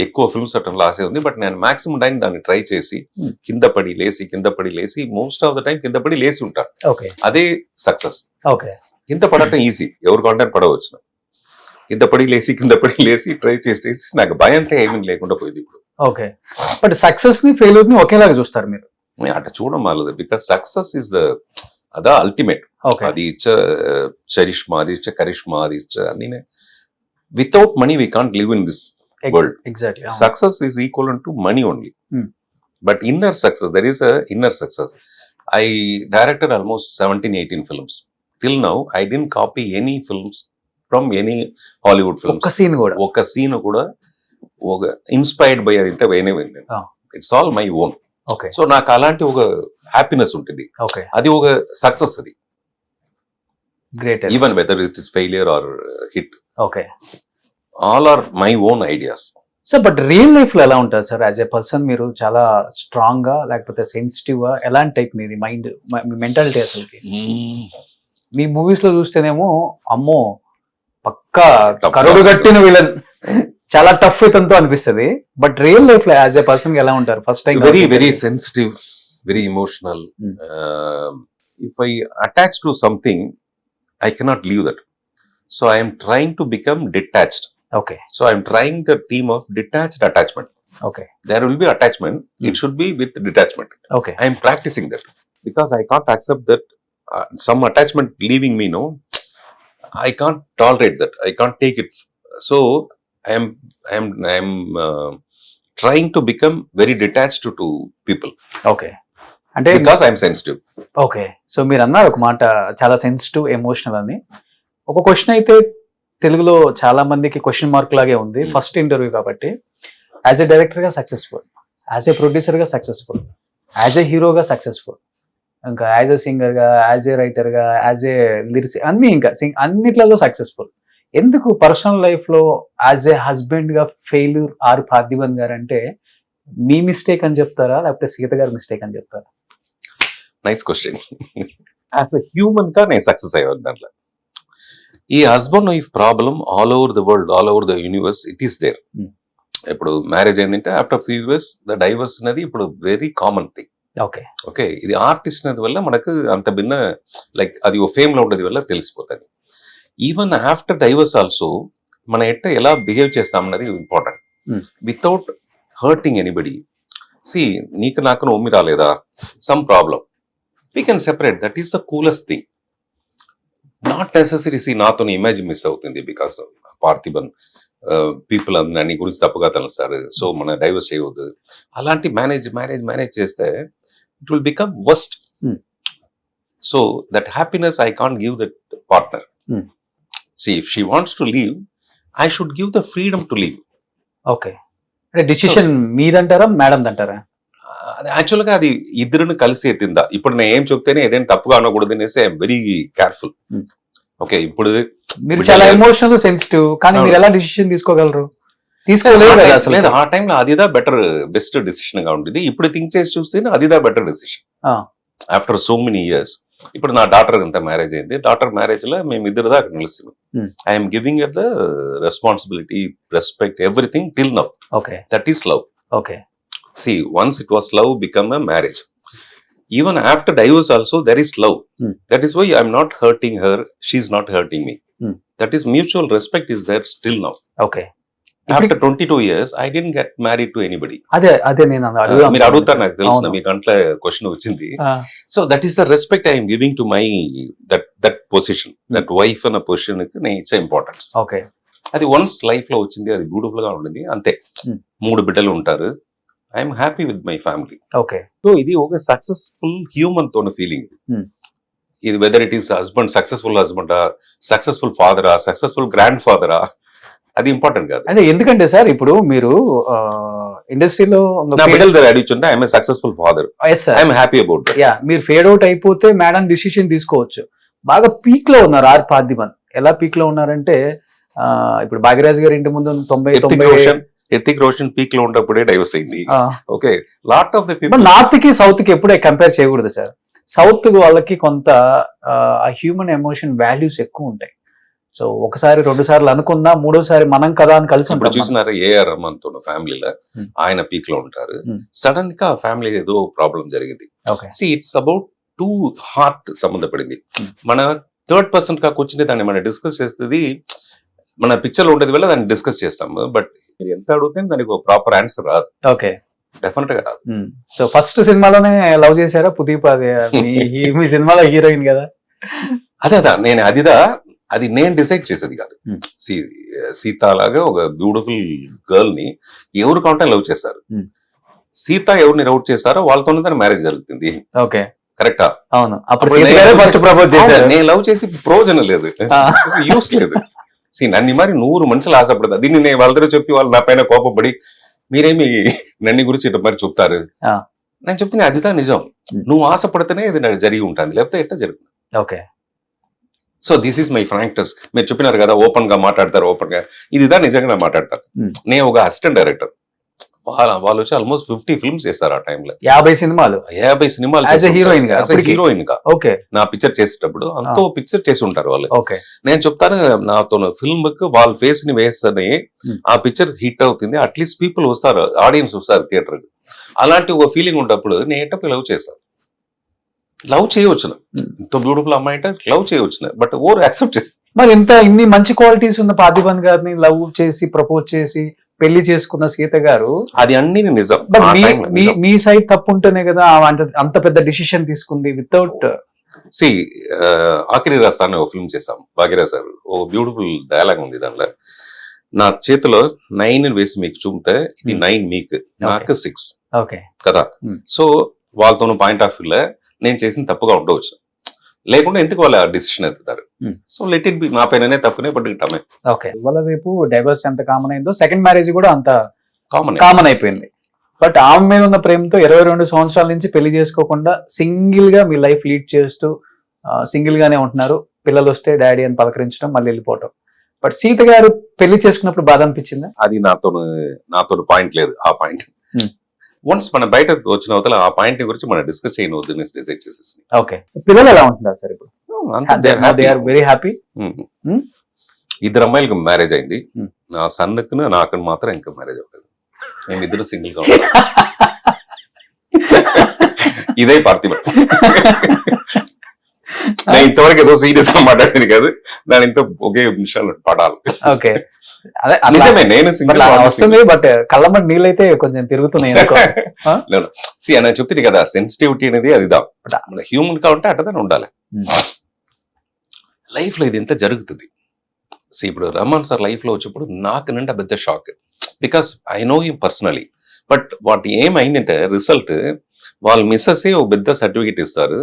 ఎక్కువ ఫిల్మ్స్ అట్లా లాసే ఉంది. బట్ నేను మాక్సిమం టైం దాన్ని ట్రై చేసి కింద పడి లేసి మోస్ట్ ఆఫ్ ద టైం కింద పడి లేసి ఉంటాను. అదే సక్సెస్. కింద పడటం ఈజీ, ఎవరు కాంటాక్ట్ పడవచ్చు. కింద పడి లేసి ట్రై చేసి నాకు భయం అంటే ఏమీ లేకుండా పోయింది ఇప్పుడు. ఓకే, బట్ సక్సెస్ ని ఫెయిల్యూర్ ని ఒకేలాగా చూస్తారు మీరు? అట్లా చూడడం వాళ్ళది, బికాస్ సక్సెస్ ఇస్ ద అదా అల్టిమేట్. అది ఇచ్చే చరిష్మా, అది ఇచ్చే కరిష్మా, అది ఇచ్చే అన్ని. Without money we can't live in this world. Success is equal to money only, but inner success, there is a inner success. I directed almost 17-18 films. Till now, I didn't copy any films from any Hollywood films. Oka scene kuda inspired by adinte vene. It's all my own. Okay. So naaku alanti oka happiness untindi. Okay. Adi oka success adi. Great. Even whether it is failure or hit. Okay. All are my own ideas. Sir, but real life లో ఎలా ఉంటారు సార్? యాజ్ ఏ పర్సన్ మీరు చాలా స్ట్రాంగ్ గా లేకపోతే సెన్సిటివ్ గా, ఎలాంటి టైప్ మీది మైండ్, మీ మెంటాలిటీ అసలుకి? మీ మూవీస్ లో చూస్తేనేమో అమ్మో పక్కా కరుడు కట్టిన విలన్, చాలా టఫ్ ఇతంతో అనిపిస్తుంది. బట్ రియల్ లైఫ్ లో యాజ్ ఏ పర్సన్ ఎలా ఉంటారు? First time very sensitive, very emotional. If I attach to something I cannot leave that. So I'm trying to become detached. Okay so I'm trying the theme of detached attachment. Okay There will be attachment. It should be with detachment. Okay I am practicing that because I can't accept that some attachment leaving me. No, I can't tolerate that. I can't take it. So I am trying to become very detached to people okay అంటే because I am sensitive. Okay so మీరు అన్నారు ఒక మాట చాలా సెన్సిటివ్ ఎమోషనల్ అని. ఒక క్వశ్చన్ అయితే తెలుగులో చాలా మందికి క్వశ్చన్ మార్క్ లాగే ఉంది. ఫస్ట్ ఇంటర్వ్యూ కాబట్టి యాజ్ ఎ డైరెక్టర్ గా సక్సెస్ఫుల్, యాజ్ ఎ ప్రొడ్యూసర్ గా సక్సెస్ఫుల్, యాజ్ ఎ హీరోగా సక్సెస్ఫుల్, ఇంకా యాజ్ ఎ సింగర్ గా, యాజ్ ఎ రైటర్ గా, యాజ్ ఎ లిరిక్స్ అన్ని ఇంకా అన్నిట్లలో సక్సెస్ఫుల్. ఎందుకు పర్సనల్ లైఫ్ లో యాజ్ ఎ హస్బెండ్ గా ఫెయిల్యూర్ ఆర్ పార్థివన్ గారు అంటే మీ మిస్టేక్ అని చెప్తారా లేకపోతే సీత గారి మిస్టేక్ అని చెప్తారా? Nice question. As a human గా నేను సక్సెస్ అయ్యాను దాంట్లో. ఈ husband wife problem all over the world, all over the universe, it is there. ఇప్పుడు మ్యారేజ్ అయిందంటే after few years the divorce అనేది ఇప్పుడు very common thing. Okay okay, ఇది ఆర్టిస్ట్ అనేది వల్ల మనకు అంత భిన్న లైక్ అది ఓ ఫేమ్ లో ఉండేది వల్ల తెలిసిపోతుంది. ఈవెన్ ఆఫ్టర్ డైవర్స్ ఆల్సో మనం ఎలా బిహేవ్ చేస్తామన్నది important. Without hurting anybody. See నీకు నాకు నోమి రాలేదా, some problem, we can separate. That is the coolest thing. Not necessary. See నాతో ఇమేజ్ మిస్ అవుతుంది బికాస్ పార్థిబన్ పీపుల్ నీ గురించి తప్పుగా తెలుస్తారు, సో మన డైవర్స్ చేయవద్దు. అలాంటి మేనేజ్ చేస్తే it will become worst. So that happiness I can't give that partner. See if she wants to leave, I should give the freedom to leave. Okay అంటే డిసిషన్ మీదంటారా మేడం అంటారా? యాక్చువల్ గా అది ఇద్దరుని కలిసి ఎత్తిందా. ఇప్పుడు నేను ఏం చెప్తేనే ఏదైనా తప్పుగా అనకూడదు అనేసి ఐఎమ్ వెరీ కేర్ఫుల్. ఓకే, ఇప్పుడు మీరు చాలా ఎమోషనల్ సెన్సిటివ్, కానీ మీరు ఎలా డిసిషన్ తీసుకోగలరు? తీసుకోలేదు అసలు. లేదు, ఆ టైంలో అదిదా బెస్ట్ డిసిషన్ గా ఉండేది. ఇప్పుడు థింక్ చేసి చూస్తే అదిదా better decision after so many years. ఇప్పుడు నా డాటర్ అంతా మ్యారేజ్ అయింది. డాటర్ మ్యారేజ్ లో మేము ఇద్దరు దాకా నిలుస్తున్నాం. I'm giving the responsibility, respect, everything till now. Okay that is love. Okay See, once it was love, become a marriage. Even after divorce also, there is love. That is why I'm not hurting her. She's not hurting me. That is mutual respect is there still now. Okay. After 22 years, I didn't get married to anybody. అదే నేను మీరు అడుగుతారు, నాకు తెలుసు మీ కంట్లో క్వశ్చన్ వచ్చింది. So that is the respect I am giving to my that position, that wife అన్న పొజిషన్ కి నేను ఇచ్చే ఇంపార్టెన్స్. Okay. అది వన్స్ లైఫ్ లో వచ్చింది, అది బ్యూటిఫుల్ గా ఉంటుంది అంతే. 3 బిడ్డలు ఉంటారు. I'm happy with my family. Okay, so ఇది ఒక సక్సెస్ఫుల్ హ్యూమన్ తోని ఫీలింగ్. ఇది whether it is husband, successful హస్బెండా, సక్సెస్ఫుల్ ఫాదరా, సక్సెస్ఫుల్ గ్రాండ్ ఫాదరా, అది ఇంపార్టెంట్ కాదు. అంటే ఎందుకంటే సార్ ఇప్పుడు మీరు ఇండస్ట్రీలో నా బిడ్డల దగ్గర అడిగించుంటే I'm a successful father, I'm happy about that. Ya, మీరు ఫేడ్ అవుట్ అయిపోతే మేడం డిసిషన్ తీసుకోవచ్చు. బాగా పీక్ లో ఉన్నారు ఆర్ పార్థిబన్. ఎలా పీక్ లో ఉన్నారంటే ఇప్పుడు భాగ్యరాజ్ గారి ఇంటి ముందు 90 ఎత్తిక్ రోషన్ పీక్ లో ఉన్నప్పుడే డైవర్స్ అయింది. Okay, lot of the people north కి సౌత్ కి ఎప్పుడే కంపేర్ చేయకూడదు సార్. సౌత్ వాళ్ళకి కొంత హ్యూమన్ ఎమోషన్ వాల్యూస్ ఎక్కువ ఉంటాయి. సో ఒకసారి 2 సార్లు అనుకున్నా 3వసారి మనం కదా అని కలిసి ఇప్పుడు చూసినారా ఏఆర్ రహమాన్ తో ఫ్యామిలీలో ఆయన పీక్ లో ఉంటారు. సడన్ గా ఫ్యామిలీ ఏదో ప్రాబ్లం జరిగింది. సి ఇట్స్ అబౌట్ 2 హార్ట్ సంబంధపడింది. మన థర్డ్ పర్సన్ గా కూర్చుని దాన్ని మనం డిస్కస్ చేస్తుంది, మన పిక్చర్ లో ఉండేది వల్ల దాన్ని డిస్కస్ చేస్తాము. బట్ మీరు ఎంత అడిగితే దానికి ఒక ప్రాపర్ ఆన్సర్ రాదు. ఓకే, డెఫినెట్ గా రాదు. సో ఫస్ట్ సినిమాలోనే లవ్ చేశారా పుదీప్? మీ సినిమాలో హీరోయిన్ కదా. అదే నేను అది నేను డిసైడ్ చేసేది కాదు. సీత లాగా ఒక బ్యూటిఫుల్ గర్ల్ ని ఎవరు కావాలంటే లవ్ చేస్తారు. సీత ఎవరిని లవ్ చేస్తారో వాళ్ళతోనే దాని మ్యారేజ్ జరుగుతుంది. ఓకే, కరెక్టా? అవును. అప్పుడు ఫస్ట్ ప్రపోజ్ చేశారు. నేను లవ్ చేసి ప్రయోజనం లేదు, యూస్ లేదు. నన్ను మరి 100 మనుషులు ఆశపడతా. దీన్ని నేను వాళ్ళ దగ్గర చెప్పి వాళ్ళు నా పైన కోపపడి మీరేమి నన్ను గురించి ఇట్లా మరి చెప్తారు. నేను చెప్తున్నా అదిదా నిజం. నువ్వు ఆశపడితేనే ఇది జరిగి ఉంటుంది, లేకపోతే ఎట్లా జరుగుతుంది. Okay, so this is my frankness. మీరు చెప్పినారు కదా ఓపెన్ గా మాట్లాడతారు, ఓపెన్ గా ఇదిదా నిజంగా మాట్లాడతారు. నేను ఒక అసిస్టెంట్ డైరెక్టర్, వాళ్ళు వచ్చి ఆల్మోస్ట్ 50 ఫిల్మ్స్ చేస్తారు ఆ టైంలో. 50 సినిమాలు హీరోయిన్ గా నా పిక్చర్ చేసేటప్పుడు అంతో పిక్చర్ చేసి ఉంటారు వాళ్ళు. నేను చెప్తాను నాతో ఫిల్మ్ కి వాళ్ళ ఫేస్ ని వేస్తేనే ఆ పిక్చర్ హిట్ అవుతుంది. అట్లీస్ట్ పీపుల్ వస్తారు, ఆడియన్స్ వస్తారు థియేటర్. అలాంటి ఒక ఫీలింగ్ ఉన్నప్పుడు నేను ఎట్టపై లవ్ చేస్తాను. లవ్ చేయవచ్చు, ఎంతో బ్యూటిఫుల్ అమ్మాయి అంటే లవ్ చేయవచ్చు, బట్ ఓవర్ యాక్సెప్ట్ చేస్తుంది. మరి ఇన్ని మంచి క్వాలిటీస్ ఉన్న పార్థిబన్ గారిని లవ్ చేసి ప్రపోజ్ చేసి పెళ్లి చేసుకున్న సీత గారు, అది అన్ని నిజం. బట్ మీ సైడ్ తప్పు ఉంటేనే కదా అంత పెద్ద డిసిషన్ తీసుకుంది వితౌట్. ఆఖరి రాస్తాన్ని ఒక ఫిల్మ్ చేసాం భాగ్యరాజ్ సార్, ఓ బ్యూటిఫుల్ డైలాగ్ ఉంది దాంట్లో, నా చేతిలో 9 వేసి మీకు చూపితే ఇది 9 మీకు, నాకు 6 కదా. సో వాళ్ళతో పాయింట్ ఆఫ్ వ్యూలో నేను చేసిన తప్పుగా ఉండవచ్చు, లేకుండా ఎందుకు వాళ్ళు డిసిషన్ ఎత్తుతారు. సో లెట్ ఇట్ బి, నా పైననే తప్పునే పట్టుకుంటామే. ఓకే, వాళ్ళ వైపు డైవర్స్ ఎంత కామన్ అయిందో సెకండ్ మ్యారేజ్ కూడా అంత కామన్ అయిపోయింది. బట్ ఆమె మీద ఉన్న ప్రేమతో 22 సంవత్సరాల నుంచి పెళ్లి చేసుకోకుండా సింగిల్ గా మీ లైఫ్ లీడ్ చేస్తూ సింగిల్ గానే ఉంటున్నారు. పిల్లలు వస్తే డాడీ అని పలకరించడం, మళ్ళీ వెళ్ళిపోవటం. బట్ సీత గారు పెళ్లి చేసుకున్నప్పుడు బాధ అనిపించిందా? అది నాతో పాయింట్ లేదు. ఆ పాయింట్ వన్స్ మన బయట వచ్చిన అవతల ఆ పాయింట్ గురించి మనం డిస్కస్ చేయవద్దు డిసైడ్ చేసేసి. ఓకే, పిల్లలు ఎలా ఉంటున్నారు సార్ ఇప్పుడు? Very happy. ఇద్దరు అమ్మాయిలకు మ్యారేజ్ అయింది, నా సన్నుకు నాకు మాత్రం ఇంకా మ్యారేజ్ అవ్వలేదు. మేమిద్దరు సింగిల్ గా ఉంటాం. ఇదే పార్థిబన్. నేను ఇంతవరకు ఏదో సీరియస్ గా మాట్లాడింది కాదు, దాని ఇంత ఒకే నిమిషాలు పడాలి. ఓకే, నిజమే, నేను సింగిల్ వస్తుంది, బట్ కళ్ళమ్మటి నీళ్ళైతే కొంచెం తిరుగుతున్నాయి. అని చెప్తుంది కదా, సెన్సిటివిటీ అనేది అది దా హ్యూమన్ గా ఉంటే అట్టదని ఉండాలి. లైఫ్ లో ఇది ఎంత జరుగుతుంది. ఇప్పుడు రహమాన్ సార్ లైఫ్ లో వచ్చినప్పుడు నాకు నిండా పెద్ద shock, because I know him personally. But వాటి ఏమైందంటే రిజల్ట్ వాళ్ళు మిస్సెస్ ఒక పెద్ద సర్టిఫికేట్ ఇస్తారు,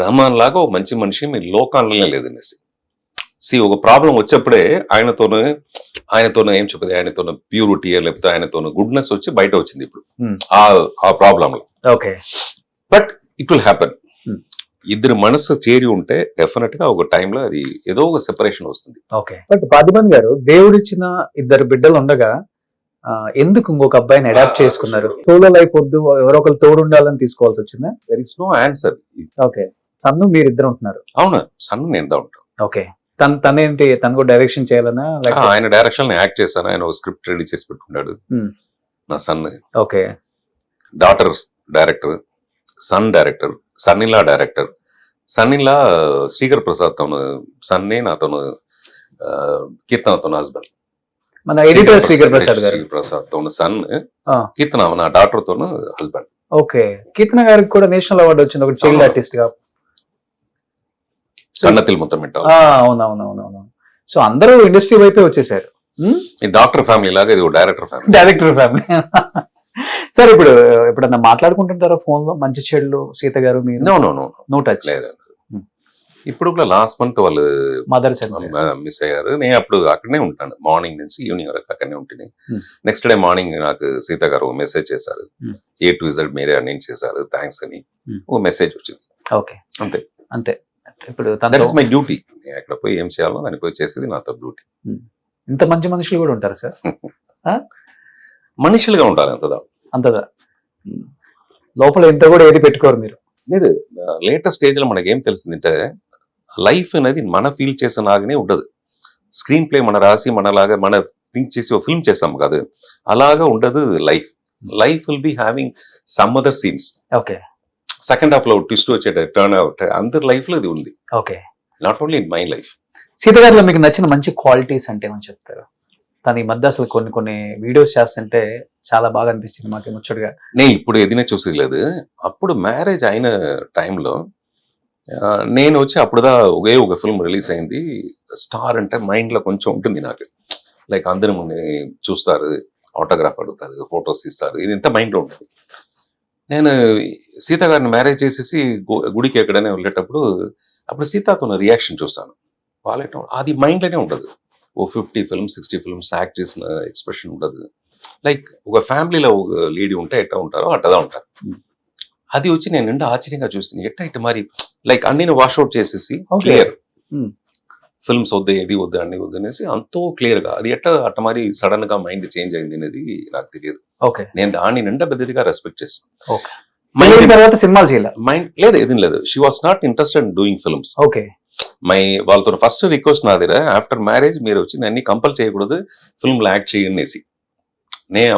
రహమాన్ లాగా ఒక మంచి మనిషి మీ లోకాలనే లేదనేసి. ఒక ప్రాబ్లం వచ్చేప్పుడే ఆయనతోనే ఏం చెప్పదు, ఆయనతో ప్యూరిటీ లేకపోతే ఆయనతో గుడ్నెస్ వచ్చి బయట వచ్చింది ఇప్పుడు ఆ ప్రాబ్లం లో. Okay, but it will happen. ఇద్దరు మనసు చేరి ఉంటే డెఫినెట్ గా ఒక టైంలో అది ఏదో ఒక సెపరేషన్ వస్తుంది. ఓకే, బట్ పార్థిబన్ గారు దేవుడిచ్చిన 2 బిడ్డలు ఉండగా ఎందుకు ఇంకొక అబ్బాయిని అడాప్ట్ చేసుకున్నారు? సోలో లైఫ్ వద్దు, ఎవరో ఒకరు తోడు ఉండాలని తీసుకోవాల్సి వచ్చిందా? There is no answer. Okay, సన్ను మీరిద్దరు ఉంటున్నారు. అవును, సన్ను నేను ఉంటాను. ఓకే, తనేంటి, తను కూడా డైరెక్షన్ చేయాలనా? ఆయన డైరెక్షన్ యాక్ట్ చేస్తాను, ఆయన స్క్రిప్ట్ రెడీ చేసి పెట్టుకున్నాడు. నా son. Okay, daughter director, son director, son in law director. Son in law Srikar Prasad తోను సన్నే, నాతోను కీర్తనతో హస్బెండ్. మన ఎడిటర్ శ్రీకర్ ప్రసాద్ గారు. ప్రసాద్ తోను సన్, కీర్తన నా డాటర్ తోను హస్బెండ్. ఓకే, కీర్తన గారికి కూడా నేషనల్ అవార్డు వచ్చింది, ఒక చైల్డ్ ఆర్టిస్ట్ గా. కన్నతిల్ మొత్తం అవునవునవునవును. సో అందరూ ఇండస్ట్రీ వైపే వచ్చేసారు. డాక్టర్ ఫ్యామిలీ లాగా ఇది డైరెక్టర్ ఫ్యామిలీ. సార్, ఇప్పుడు ఎప్పుడన్నా మాట్లాడుకుంటుంటారా ఫోన్ లో మంచి చెడులు సీత గారు మీరు? నో టచ్ లేదు. ఇప్పుడు కూడా లాస్ట్ మంత్ వాళ్ళు మదర్స్ మిస్ అయ్యారు. నేను అప్పుడు అక్కడనే ఉంటాను, మార్నింగ్ నుంచి ఈవినింగ్ వరకు అక్కడనే ఉంటుంది. నెక్స్ట్ డే మార్నింగ్ నాకు సీత గారు మెసేజ్ చేశారు, A to Z మీరే అన్ని చేశారు, థ్యాంక్స్ అని ఒక మెసేజ్ వచ్చింది. ఓకే, అంతే. ఇప్పుడు దట్ ఇస్ మై డ్యూటీ. అక్కడ పోయి ఏం చేయాలో దాన్ని పోయి చేసేది నాతో డ్యూటీ. ఇంత మంచి మనుషులు కూడా ఉంటారు సార్? మనుషులుగా ఉండాలి అంతదా, లోపల ఎంత కూడా ఏది పెట్టుకోరు మీరు? లేదు, లేటెస్ట్ స్టేజ్ లో మనకి ఏం తెలిసిందంటే లైఫ్ అనేది మన ఫీల్ చేసే లాగానే ఉండదు. స్క్రీన్ ప్లే మన రాసి మనలాగా మన థింక్ చేసి ఒక ఫిల్మ్ చేస్తాం కాదు, అలాగా ఉండదు life. Life will be having some other scenes. Okay, second half లో ట్విస్ట్ వచ్చే టర్న్ అవుట్ అందరి లైఫ్ లో ఇది ఉంది. Okay, not only in my life. Sita గారిలో మీకు నచ్చిన మంచి క్వాలిటీస్ అంటే ఏమని చెప్తారు? తను ఈ మధ్య అసలు కొన్ని వీడియోస్ చేస్తుంటే చాలా బాగా అనిపిస్తుంది మాకు ముచ్చటగా. నేను ఇప్పుడు ఏదైనా చూసేది లేదు. అప్పుడు మ్యారేజ్ అయిన టైంలో నేను వచ్చి అప్పుడుదా ఒక ఫిల్మ్ రిలీజ్ అయింది. స్టార్ అంటే మైండ్ లో కొంచెం ఉంటుంది నాకు, లైక్ అందరూ చూస్తారు, ఆటోగ్రాఫ్ అడుగుతారు, ఫొటోస్ ఇస్తారు, ఇది ఎంత మైండ్ లో ఉంటుంది. నేను సీత గారిని మ్యారేజ్ చేసేసి గుడికి ఎక్కడైనా వెళ్ళేటప్పుడు అప్పుడు సీతతో రియాక్షన్ చూస్తాను, వాళ్ళ అది మైండ్ లోనే ఉండదు. ఓ 50 ఫిల్మ్స్ 60 ఫిల్మ్స్ యాక్ట్ చేసిన ఎక్స్ప్రెషన్ ఉండదు. లైక్ ఒక ఫ్యామిలీలో ఒక లేడీ ఉంటే ఎట్లా ఉంటారో అట్టదా ఉంటారు. అది వచ్చి నేను నిండా ఆశ్చర్యంగా చూస్తాను, ఎట్లా ఇట్లా మరి లైక్ అన్ని వాష్అవుట్ చేసేసి క్లియర్ ఫిల్మ్స్ వద్దు, ఏది వద్దు, అన్ని వద్దు అనేసి అంతో క్లియర్ గా అది ఎట్లా అట్ట మరి సడన్ గా మైండ్ చేంజ్ అయింది అనేది నాకు తెలియదు. నేను దాన్ని నిండా పెద్దదిగా రెస్పెక్ట్ చేస్తాను. సినిమాలు చేయాలి మైండ్ లేదు, ఏది లేదు. She was not interested in doing films. Okay, వాళ్ళతో ఫస్ట్ రిక్వెస్ట్ నాది, ఆఫ్టర్ మ్యారేజ్ మీరు వచ్చి నన్ను కంపల్ చేయకూడదు ఫిల్మ్ లో యాక్ట్ చేయనేసి,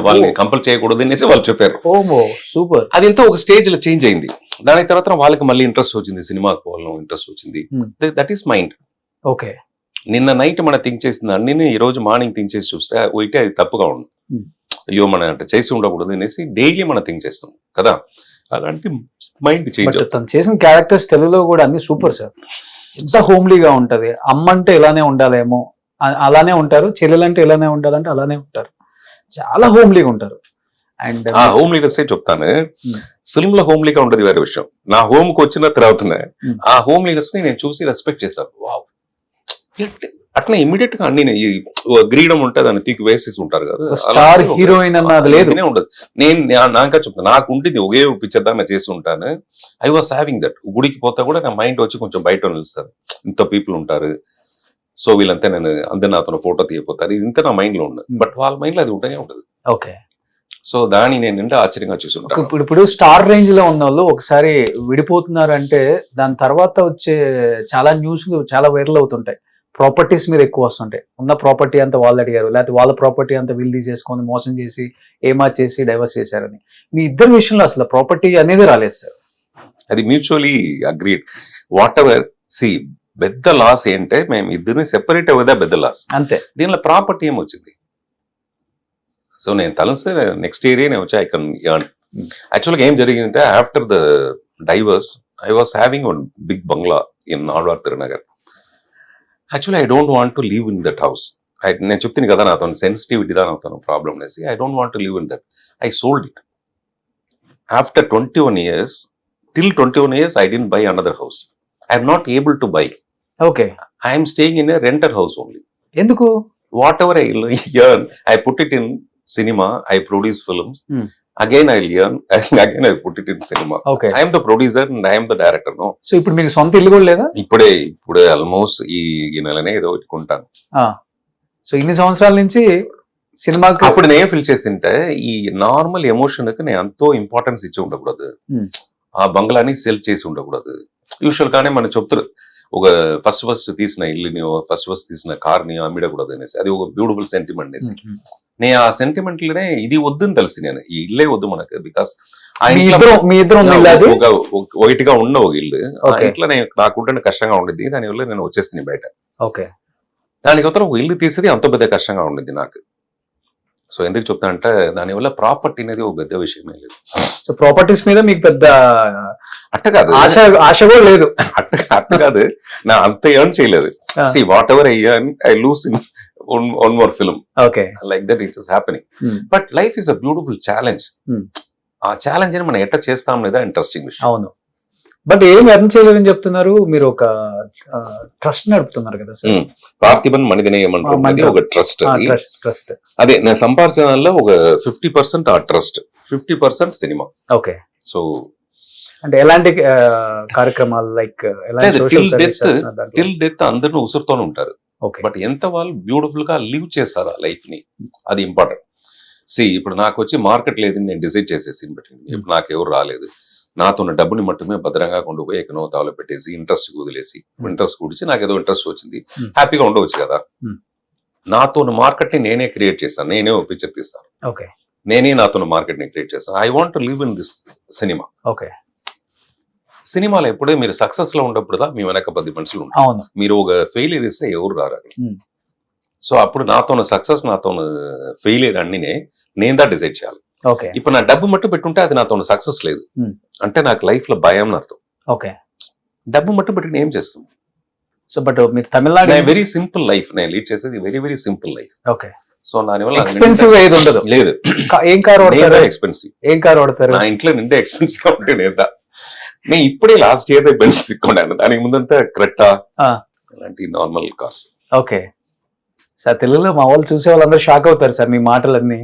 వాళ్ళని కంపల్ చేయకూడదు అనేసి వాళ్ళు చెప్పారు. సూపర్. అది ఎంతో ఒక స్టేజ్ లో చేంజ్ అయింది. దాని తర్వాత వాళ్ళకి మళ్ళీ ఇంట్రెస్ట్ వచ్చింది, సినిమాకి పోవాలని ఇంట్రెస్ట్ వచ్చింది. That is mind. ఓకే. నిన్న నైట్ మనం థింక్ చేసింది అన్ని ఈ రోజు మార్నింగ్ థింక్ చేసి చూస్తే ఒకటి అది తప్పుగా ఉంది. అయ్యో మనం అంటే చేసి ఉండకూడదు అనేసి డైలీ మనం థింక్ చేస్తాం కదా, అలాంటి మైండ్ చేంజ్. తను చేసిన క్యారెక్టర్స్ తెలుగులో కూడా అన్ని సూపర్ సార్. ఎంత హోమ్లీగా ఉంటది. అమ్మ అంటే ఇలానే ఉండాలేమో అలానే ఉంటారు, చెల్లెలంటే ఇలానే ఉండాలంటే అలానే ఉంటారు, చాలా హోమ్లీగా ఉంటారు. అండ్ ఆ హోమ్లీనెస్ చెప్తాను. ఫిల్మ్ లో హోమ్లీగా ఉండదు వేరే విషయం. నా హోమ్ కి వచ్చిన తర్వాత ఆ హోమ్లీనెస్ ని నేను చూసి రెస్పెక్ట్ చేశాను. వావ్, అట్లా ఇమీడియట్ గా అన్ని గ్రీడం ఉంటే దాన్ని తీకి వేసేసి ఉంటారు కదా, స్టార్ హీరోయిన్ అన్నది లేదు, ఉండదు. నేను నాకా చెప్తాను, నాకు ఉంటుంది ఒకే పిక్చర్ దాన్ని చేసి ఉంటాను. I was having that. గుడికి పోతా కూడా నా మైండ్ వచ్చి కొంచెం బయట నిలుస్తారు, ఇంత పీపుల్ ఉంటారు, సో వీళ్ళంతా నేను అందరు నాతో ఫోటో తీయపోతారు, ఇది ఇంత నా మైండ్ లో ఉండదు. బట్ వాళ్ళ మైండ్ లో అది ఉంటూనే ఉంటుంది. ఓకే. సో దాన్ని నేను ఆశ్చర్యంగా చూసుకుంటాను. ఇప్పుడు స్టార్ రేంజ్ లో ఉన్న వాళ్ళు ఒకసారి విడిపోతున్నారంటే దాని తర్వాత వచ్చే చాలా న్యూస్లు చాలా వైరల్ అవుతుంటాయి. ప్రాపర్టీస్ మీద ఎక్కువ వస్తుంటాయి. ఉన్న ప్రాపర్టీ అంతా వాళ్ళు అడిగారు, లేకపోతే వాళ్ళ ప్రాపర్టీ అంతా వీళ్ళు తీసేసుకొని మోసం చేసి చేసి డైవర్స్ చేశారని. మీ ఇద్దరి విషయంలో అసలు ప్రాపర్టీ అనేది రాలేదు సార్. అది మ్యూచువలీ అగ్రీడ్. వాట్ ఎవర్ సి పెద్ద లాస్ ఏంటంటే మేము ఇద్దరిని సెపరేట్ అవ్వదా పెద్ద లాస్. అంతే. దీనిలో ప్రాపర్టీ ఏమొచ్చింది? సో నేను తలస్తే నెక్స్ట్ ఇయర్ నేను వచ్చి ఐ కెన్ ఎర్న్. యాక్చువల్గా ఏం జరిగిందంటే after the divorce I was having one big bungalow in Alwar Thirunagar. Actually I don't want to live in that house. నేను చెప్తాను కదా, నాతో సెన్సిటివిటీ దా నాతో ప్రాబ్లమ్ అనేసి I don't want to live in that. I sold it. After 21 years, till 21 years I didn't buy another house. I am not able to buy. Okay. I am staying in a rented house only. ఎందుకు? Whatever I earn, I put it in cinema, I produce films. Again I earn, again I put it in cinema. Okay. I am the producer and I am the director, no? So ఇప్పుడు మీకు సొంత ఇల్లు కూడా లేదా? ఇప్పుడే ఆల్మోస్ట్ ఈ నెలనే ఏదో పెట్టుకుంటాను. సో ఇన్ని సంవత్సరాల నుంచి సినిమాకి అప్పుడు నేను ఫీల్ చేస్తుంటే ఈ నార్మల్ ఎమోషన్ కి నేను ఎంతో ఇంపార్టెన్స్ ఇచ్చి ఉండకూడదు, ఆ బంగ్లాని సెల్ చేసి ఉండకూడదు. యూజువల్ గానే మనం చెప్తారు ఒక ఫస్ట్ తీసిన ఇల్లుని ఫస్ట్ తీసిన కార్ ని అమ్మిడకూడదు అనేసి. అది ఒక బ్యూటిఫుల్ సెంటిమెంట్ అనేసి నేను ఆ సెంటిమెంట్ లోనే ఇది వద్దని తెలిసి నేను ఈ ఇల్లే వద్దు మనకు. బికాస్ ఒకటిగా ఉన్న ఒక ఇల్లు ఆ ఇంట్లో నాకుంటే కష్టంగా ఉండేది, దానివల్ల నేను వచ్చేస్తుంది బయట. ఓకే. దానికి ఉత్తరం ఒక ఇల్లు తీసేది అంత పెద్ద కష్టంగా ఉండేది నాకు. సో ఎందుకు చెప్తా అంటే దానివల్ల ప్రాపర్టీ అనేది ఒక పెద్ద విషయమే లేదు. సో ప్రాపర్టీస్ మీద మీకు పెద్ద అట్ట కాదు, ఆశ కూడా లేదు. అట్ట కాదు, నా అంత ఎర్న్ చేయలేదు. See, whatever I earn, I lose in one more film. Okay. Like that it is happening. But life is a beautiful challenge. ఆ ఛాలెంజ్ ని మనం ఎట్లా చేస్తాం లేదా ఇంట్రెస్టింగ్ విషయం. అవును. బట్ ఏం ఎర్న్ చేయలేదని చెప్తున్నారు మీరు. ఒక ట్రస్ట్ నడుపుతున్నారు కదా సార్, పార్థిబన్ మణిదినేయమంటే ఒక ట్రస్ట్. ట్రస్ట్ అదే నేను సంపాదించిన ఒక 50% ఆ ట్రస్ట్, 50% సినిమా. ఓకే. సో అంటే ఎలాంటి కార్యక్రమాలు లైక్ టిల్ డెత్ అందరూ ఉసురుతోనే ఉంటారు. బట్ ఎంత వాళ్ళు బ్యూటిఫుల్ గా లివ్ చేస్తారు ఆ లైఫ్ ని, అది ఇంపార్టెంట్. ఇప్పుడు నాకు వచ్చి మార్కెట్ లేదని నేను డిసైడ్ చేసేసి పెట్టింది. ఇప్పుడు నాకు ఎవరు రాలేదు, నాతో ఉన్న డబ్బుని మట్టుమే భద్రంగా కొండుపోయి ఎక్కడో తావులో పెట్టేసి ఇంట్రెస్ట్ కుదిలేసి ఇంట్రెస్ట్ కూడిచి నాకు ఏదో ఇంట్రెస్ట్ వచ్చింది, హ్యాపీగా ఉండవచ్చు కదా. నాతో ఉన్న మార్కెట్ ని నేనే క్రియేట్ చేస్తాను, నేనే ఒక పిక్చర్ తీస్తాను, నేనే నాతో మార్కెట్ ని క్రియేట్ చేస్తాను. I want to live in this cinema. Okay. సినిమాలో ఎప్పుడే మీరు సక్సెస్ లో ఉన్నప్పుడు మీ వెనక 10 మనుషులు ఉంటారు. మీరు ఒక ఫెయిలియర్ ఇస్తే ఎవరు రారు. సో అప్పుడు నాతో సక్సెస్ నాతో ఫెయిలియర్ అన్ని నేను దా డిసైడ్ చేయాలి. ఇప్పుడు నా డబ్బు మట్టు పెట్టుంటే అది నాతో సక్సెస్ లేదు అంటే నాకు లైఫ్ లో భయం అర్థం. ఓకే. డబ్బు మట్టు పెట్టి ఏం చేస్తాం? సో బట్ మీరు తమిళనాడు వెరీ సింపుల్ లైఫ్ నేను లీడ్ చేసేది, very very simple life. Okay. So దానివల్ల ఎక్స్పెన్సివ్ ఏది ఉండదు. లేదు. ఏం కార్ వాడతారు? ఎక్స్పెన్సివ్. ఏం కార్ వాడతారు? నా ఇంట్లో నిండే ఎక్స్పెన్సివ్ గా ఉంటే నేదా. నేను ఇప్పుడే లాస్ట్ ఇయర్ బెంచ్ తీసుకున్నాను, దానికి ముందంతా క్రెట్టా అలాంటి నార్మల్ కార్స్. Okay sir. తెలుగులో మా వాళ్ళు చూసే వాళ్ళందరూ షాక్ అవుతారు సార్ మీ మాటలన్నీ.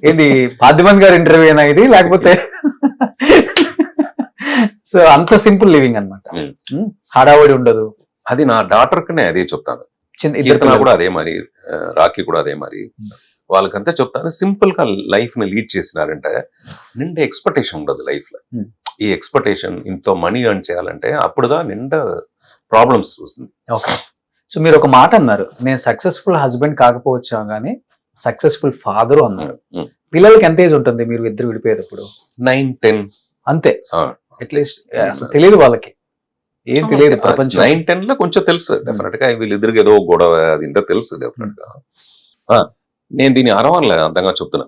ఏంటి పార్థిబన్ గారి ఇంటర్వ్యూ అయినా ఇది, లేకపోతే సో అంత సింపుల్ లివింగ్ అన్నమాట, హడావుడి ఉండదు. అది నా డాటర్ కనే అదే చెప్తాను, కీర్తన కూడా అదే మరి, రాఖీ కూడా అదే మరి. వాళ్ళకంతా చెప్తాను సింపుల్ గా లైఫ్ ని లీడ్ చేసినారంటే నిండా ఎక్స్పెక్టేషన్ ఉండదు లైఫ్ లో. ఈ ఎక్స్పెక్టేషన్ ఇంతో మనీ ఎర్న్ చేయాలంటే అప్పుడుదా నిండా ప్రాబ్లమ్స్ వస్తుంది. ఓకే. సో మీరు ఒక మాట అన్నారు, నేను సక్సెస్ఫుల్ హస్బెండ్ కాకపోవచ్చా గానీ సక్సెస్ఫుల్ ఫాదర్ అన్నారు. పిల్లలకి ఎంత ఏజ్ ఉంటుంది మీరు ఇద్దరు విడిపోయేటప్పుడు? 9-10 అంతే. అట్లీస్ట్ అసలు తెలియదు వాళ్ళకి, ఏం తెలియదు ప్రపంచం. 9-10 లో కొంచెం తెలుసు డెఫినెట్ గా, వీళ్ళిద్దరికి ఏదో గొడవ అది ఇంత తెలుసు డెఫినెట్ గా. నేను దీన్ని అరవాన్లే అంతంగా చెప్తున్నా,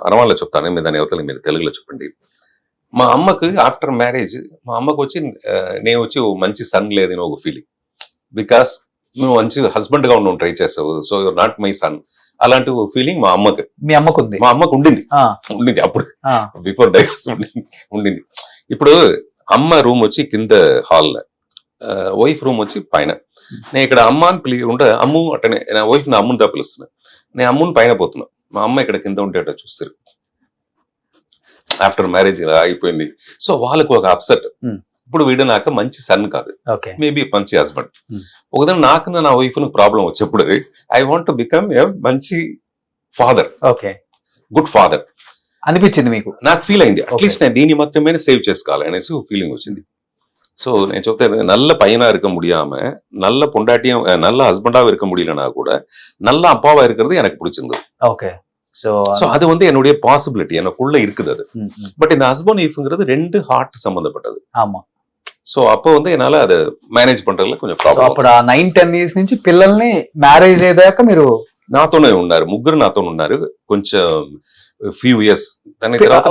అరవాన్లో చెప్తాను, మీరు దాని యువతలు మీరు తెలుగులో చెప్పండి. మా అమ్మకి ఆఫ్టర్ మ్యారేజ్ మా అమ్మకు వచ్చి నేను వచ్చి మంచి సన్ లేదని ఒక ఫీలింగ్, బికాస్ నువ్వు మంచి హస్బెండ్ గా ఉండవు ట్రై చేస్తావు, so your not my son, అలాంటి ఫీలింగ్ మా అమ్మకి, మీ అమ్మకు ఉంది, మా అమ్మకు ఉండింది అప్పుడు బిఫోర్ డైవర్స్ ఉండింది. ఇప్పుడు అమ్మ రూమ్ వచ్చి కింద హాల్, వైఫ్ రూమ్ వచ్చి పైన. నేను ఇక్కడ అమ్మ అని ఉంటే అమ్ము అట్టనే, నా వైఫ్ నా అమ్ముని దా పిలుస్తున్నా, నేను అమ్ముని పైన పోతున్నా, మా అమ్మ ఇక్కడ కింద ఉంటే అట్లా చూస్తారు. ఆఫ్టర్ మ్యారేజ్ ఇలా అయిపోయింది. సో వాళ్ళకు ఒక అప్సెట్, ఇప్పుడు వీడు నాకు మంచి సన్ కాదు, మేబీ మంచి హస్బెండ్. ఒకదాని నాకు నా వైఫ్ ను ప్రాబ్లం వచ్చేప్పుడు I want to become a మంచి ఫాదర్, గుడ్ ఫాదర్ అనిపించింది మీకు? నాకు ఫీల్ అయింది, అట్లీస్ట్ నేను దీన్ని మాత్రమే సేవ్ చేసుకోవాలి అనేసి ఫీలింగ్ వచ్చింది. సో నేను చెప్తే நல்ல பையனா இருக்க முடியாம நல்ல பொண்டாட்டியும் நல்ல ஹஸ்பண்டாவும் இருக்க முடியலனா கூட நல்ல அப்பாவா இருக்கிறது எனக்கு பிடிச்சிருந்தது. ஓகே. சோ அது வந்து என்னுடைய பாசிபிலிட்டி, எனக்குள்ள இருக்குது அது. பட் இந்த ஹஸ்பண்ட் வைஃப்ங்கிறது ரெண்டு ஹார்ட் சம்பந்தப்பட்டது. ஆமா. సో అప్పుడు வந்து ఎనాల అది మేనేజ్ పண்றதுல కొంచెం ప్రాబ్లం. అప్పుడు 9-10 ఇయర్స్ నుంచి పిల్లల్ని మ్యారేజ్ అయ్యేదాకా మీరు నాతోనే ఉన్నారు, ముగ్గురు నాతోనే ఉన్నారు. కొంచెం ఫ్యూ ఇయర్స్ దాని తర్వాత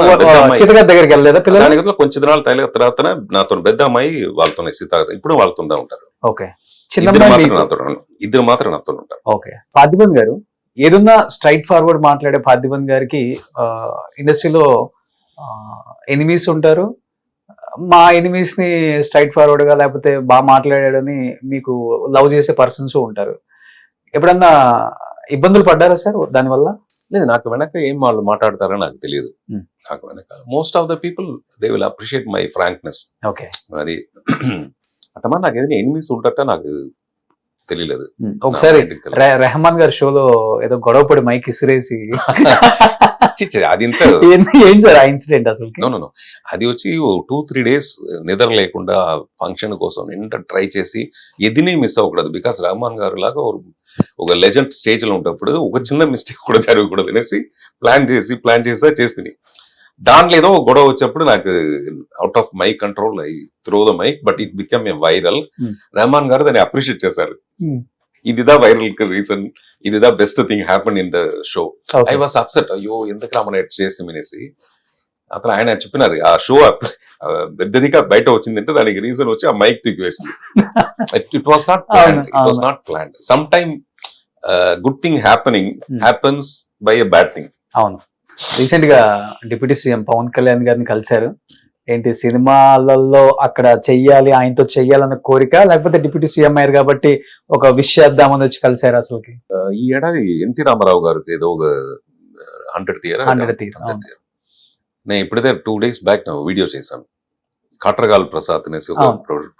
దగ్గరికి వెళ్ళలేదా పిల్లలు? కొంచెం దినాల తర్వాత నాతో పెద్ద అమ్మాయి వాళ్ళతోనే సీత, ఇప్పుడు వాళ్ళతో ఉంటారు. ఓకే. ఇద్దరు మాత్రం నాతో ఉంటారు. ఓకే. పార్థిబన్ గారు, ఏదన్నా స్ట్రైట్ ఫార్వర్డ్ మాట్లాడే పార్థిబన్ గారికి ఇండస్ట్రీలో ఎనిమీస్ ఉంటారు, మా ఎనిమీస్ ని స్ట్రైట్ ఫార్వర్డ్ గా లేకపోతే బాగా మాట్లాడాడని మీకు లవ్ చేసే పర్సన్స్ ఉంటారు. ఎప్పుడన్నా ఇబ్బందులు పడ్డారా సార్ దానివల్ల? లేదు, నాకు వెనక ఏం వాళ్ళు మాట్లాడతారో నాకు తెలియదు. నాకు వెనక most of the people they will appreciate my frankness. Okay. అది అట్టమా నాకు ఏదైనా ఎనిమీస్ ఉంటట నాకు తెలియలేదు. ఒకసారి రెహమాన్ గారి షోలో ఏదో గొడవపడి మైక్ ఇసిరేసి అది ఏంటి సార్ ఆ ఇన్సిడెంట్ అసలు? అది వచ్చి 2-3 days నిద్ర లేకుండా ఫంక్షన్ కోసం నిండా ట్రై చేసి ఎదినే మిస్ అవ్వకూడదు. బికాస్ రెహమాన్ గారు లాగా ఒక లెజెండ్ స్టేజ్ లో ఉన్నప్పుడు ఒక చిన్న మిస్టేక్ కూడా జరగకూడదు అనేసి ప్లాన్ చేసి చేస్తుంది. దాంట్లో ఏదో గొడవ వచ్చేప్పుడు నాకు out of my control I throw the mic, but it become a viral. Rahman garu దాన్ని అప్రిషియేట్ చేశారు. ఇదిదా వైరల్ కి రీజన్, ఇదిదా best thing happen in the show. I was upset, అయ్యో ఎందుకు రామని చేసి వినేసి. అతను ఆయన చెప్పినారు ఆ షో పెద్దదిగా బయట వచ్చిందంటే దానికి రీజన్ వచ్చి ఆ మైక్ తీసివేసింది. It was not planned. Some time good thing happens by a bad thing. అవును. రీసెంట్ గా డిప్యూటీ సీఎం పవన్ కళ్యాణ్ గారిని కలిశారు. ఏంటి సినిమాలలో అక్కడ చెయ్యాలి, ఆయనతో చెయ్యాలన్న కోరిక, లేకపోతే డిప్యూటీ సీఎం అయ్యారు కాబట్టి ఒక విష్ చేద్దామని వచ్చి కలిశారు? అసలుకి ఈ ఏడాది ఎన్టీ రామారావు గారికి ఏదో ఒక 100th year. నేను ఇప్పుడైతే 2 days బ్యాక్ వీడియో చేశాను. కాట్రగాల్ ప్రసాద్ అనేసి ఒక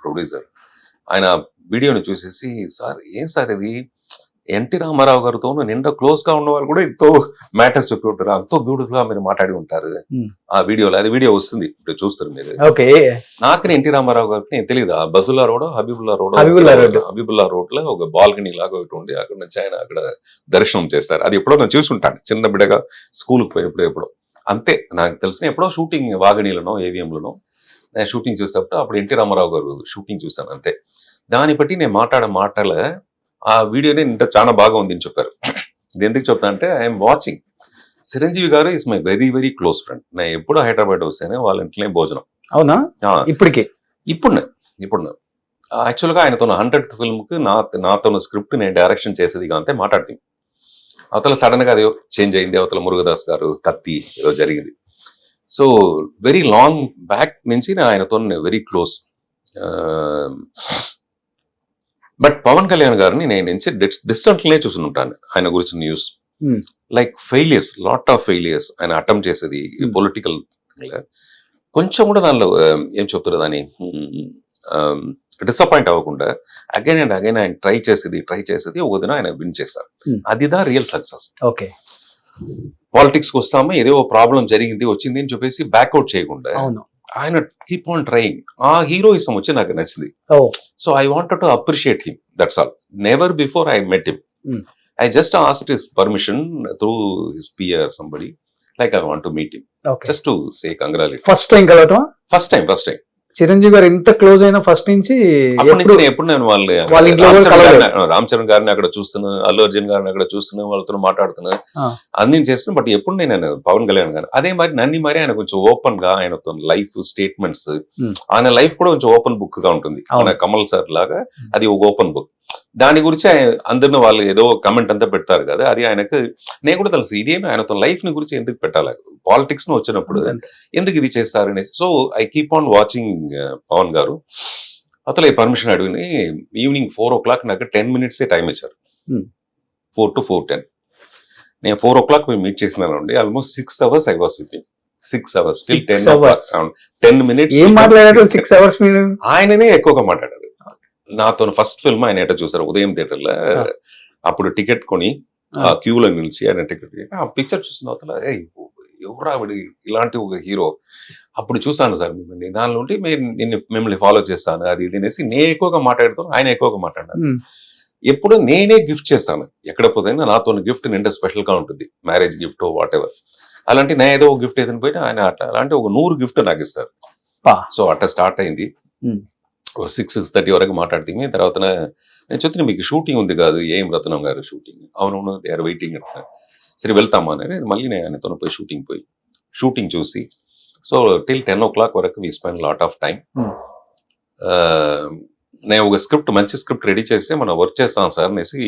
ప్రొడ్యూసర్, ఆయన వీడియోని చూసేసి, సార్ ఏం సార్ ఇది, ఎన్టీ రామారావు గారితో నిండా క్లోజ్ గా ఉన్న వాళ్ళు కూడా ఎంతో మ్యాటర్స్ చెప్పి ఉంటారు, ఎంతో బ్యూటిఫుల్ గా మీరు మాట్లాడి ఉంటారు ఆ వీడియోలో. అది వీడియో వస్తుంది, ఇప్పుడు చూస్తారు మీరు. నాకు ఎన్టీ రామారావు గారికి నేను తెలియదు, ఆ బజుల్లా రోడ్ హబీబుల్లా రోడ్ లో ఒక బాల్కనీ లాగా ఒకటి ఉంది, అక్కడ నుంచి ఆయన అక్కడ దర్శనం చేస్తారు. అది ఎప్పుడో నేను చూసుంటాను చిన్న బిడ్డగా స్కూల్కి పోయి ఎప్పుడో అంతే. నాకు తెలిసిన ఎప్పుడో షూటింగ్ వాగనీలోనో ఏవిఎంలోనో నేను షూటింగ్ చూసేటప్పుడు అప్పుడు ఎన్టీ రామారావు గారు షూటింగ్ చూస్తాను అంతే. దాన్ని బట్టి నేను మాట్లాడలే ఆ వీడియోనే ఇంత చాలా బాగా ఉంది అని చెప్పారు. ఇది ఎందుకు చెప్తా అంటే, ఐఎమ్ వాచింగ్ చిరంజీవి గారు is my very very close friend. నేను ఎప్పుడు హైదరాబాద్ వస్తేనే వాళ్ళ ఇంట్లోనే భోజనం. అవునా? ఇప్పుడు యాక్చువల్ గా ఆయనతో 100th ఫిల్మ్ కి నాతో స్క్రిప్ట్ నేను డైరెక్షన్ చేసేది అంతే మాట్లాడుతుంది. అవతల సడన్ గా అదే చేంజ్ అయింది, అవతల మురుగదాస్ గారు కత్తి ఏదో జరిగింది. సో వెరీ లాంగ్ బ్యాక్ నుంచి ఆయనతో very close. But Pawan Kalyan గారిని నేను నుంచి డిస్టెంట్లే చూసుంటాను. ఆయన గురించి news like failures, lot of failures ఆయన అటెంప్ట్ చేసేది పొలిటికల్ కొంచెం కూడా దానిలో ఏం చెప్తారు దాన్ని డిసప్పాయింట్ అవ్వకుండా అగైన్ అండ్ అగైన్ ఆయన ట్రై చేసేది ఒక దిన ఆయన విన్ చేస్తారు. అదిదా రియల్ సక్సెస్. ఓకే. పాలిటిక్స్ కి వస్తామా, ఏదో ప్రాబ్లం వచ్చింది అని చెప్పేసి బ్యాక్అవుట్ చేయకుండా ఆయన కీప్ ఆన్ ట్రైయింగ్. ఆ హీరోయిజం వచ్చి నాకు నచ్చింది. So I wanted to appreciate him, that's all. Never before I met him. I just asked his permission through his peer, somebody. Like I want to meet him okay. Just to say congratulate. First time కలవటం ఫస్ట్ టైం చిరంజీవి గారు ఇంత క్లోజ్ అయిన ఫస్ట్ నుంచి అప్పటి నుంచి ఎప్పుడు నేను వాళ్ళ ఇంట్లో కూడా కలవలేదు. రామ్ చరణ్ గారిని అక్కడ చూస్తున్నా, అల్లు అర్జున్ గారిని అక్కడ చూస్తున్నా, వాళ్ళతో మాట్లాడుతున్నా, అన్ని చేస్తున్నా. బట్ ఎప్పుడు నేను పవన్ కళ్యాణ్ గారు అదే మరి నన్ను మరి ఆయన కొంచెం ఓపెన్ గా ఆయనతో లైఫ్ స్టేట్మెంట్స్, ఆయన లైఫ్ కూడా కొంచెం ఓపెన్ బుక్ గా ఉంటుంది. మన కమల్ సార్ లాగా అది ఒక ఓపెన్ బుక్. దాని గురించి అందరిని వాళ్ళు ఏదో కమెంట్ అంతా పెడతారు కదా, అది ఆయనకు నేను కూడా తెలుసు ఇదేమి ఆయనతో లైఫ్ ని గురించి ఎందుకు పెట్టాలి, పాలిటిక్స్ ను వచ్చినప్పుడు ఎందుకు ఇది చేస్తారు అనేసి. So I keep on watching Pawan గారు. అతను పర్మిషన్ అడిగిని ఈవినింగ్ 4 o'clock నాకు 10 minutes టైం ఇచ్చారు. 4 to 4:10 నేను 4 o'clock మీట్ చేసినానండి. Almost 6 hours I was with him. 6 hours till 10 o'clock. 10 minutes ఏం మాట్లాడారు 6 hours మీరు? ఆయననే ఎక్కువగా మాట్లాడారు నాతో. ఫస్ట్ ఫిల్మ్ ఆయన ఎట చూసారు ఉదయం థియేటర్ లో. అప్పుడు టికెట్ కొని ఆ క్యూలో నిలిచి ఆయన టికెట్ ఆ పిక్చర్ చూసిన అవతల ఎవరా ఇలాంటి ఒక హీరో అప్పుడు చూసాను సార్ మిమ్మల్ని, దానిలో ఉంటే మిమ్మల్ని ఫాలో చేస్తాను అది ఇది అనేసి నేను ఎక్కువగా మాట్లాడుతాను, ఆయన ఎక్కువగా మాట్లాడాను. ఎప్పుడు నేనే గిఫ్ట్ చేస్తాను ఎక్కడ పోతే నాతో గిఫ్ట్ నింటే స్పెషల్ గా ఉంటుంది, మ్యారేజ్ గిఫ్ట్ వాట్ ఎవర్. అలాంటి నేను ఏదో ఒక గిఫ్ట్ ఏదైనా పోయినా ఆయన అలాంటి ఒక 100 గిఫ్ట్ నాకు ఇస్తారు. సో అట్లా స్టార్ట్ అయింది. 6:30 వరకు మాట్లాడితే తర్వాత నేను చెప్తున్నా మీకు షూటింగ్ ఉంది కాదు, ఏం రత్నం గారు షూటింగ్, అవును దే ఆర్ వెయిటింగ్ అంటున్నా. సరే వెళ్తామా అని మళ్ళీ నేను ఆయనతో పోయి షూటింగ్ చూసి, సో టిల్ 10 o'clock వరకు we spend lot of time. నేను ఒక మంచి స్క్రిప్ట్ రెడీ చేస్తే మనం వర్క్ చేస్తాం సార్ అనేసి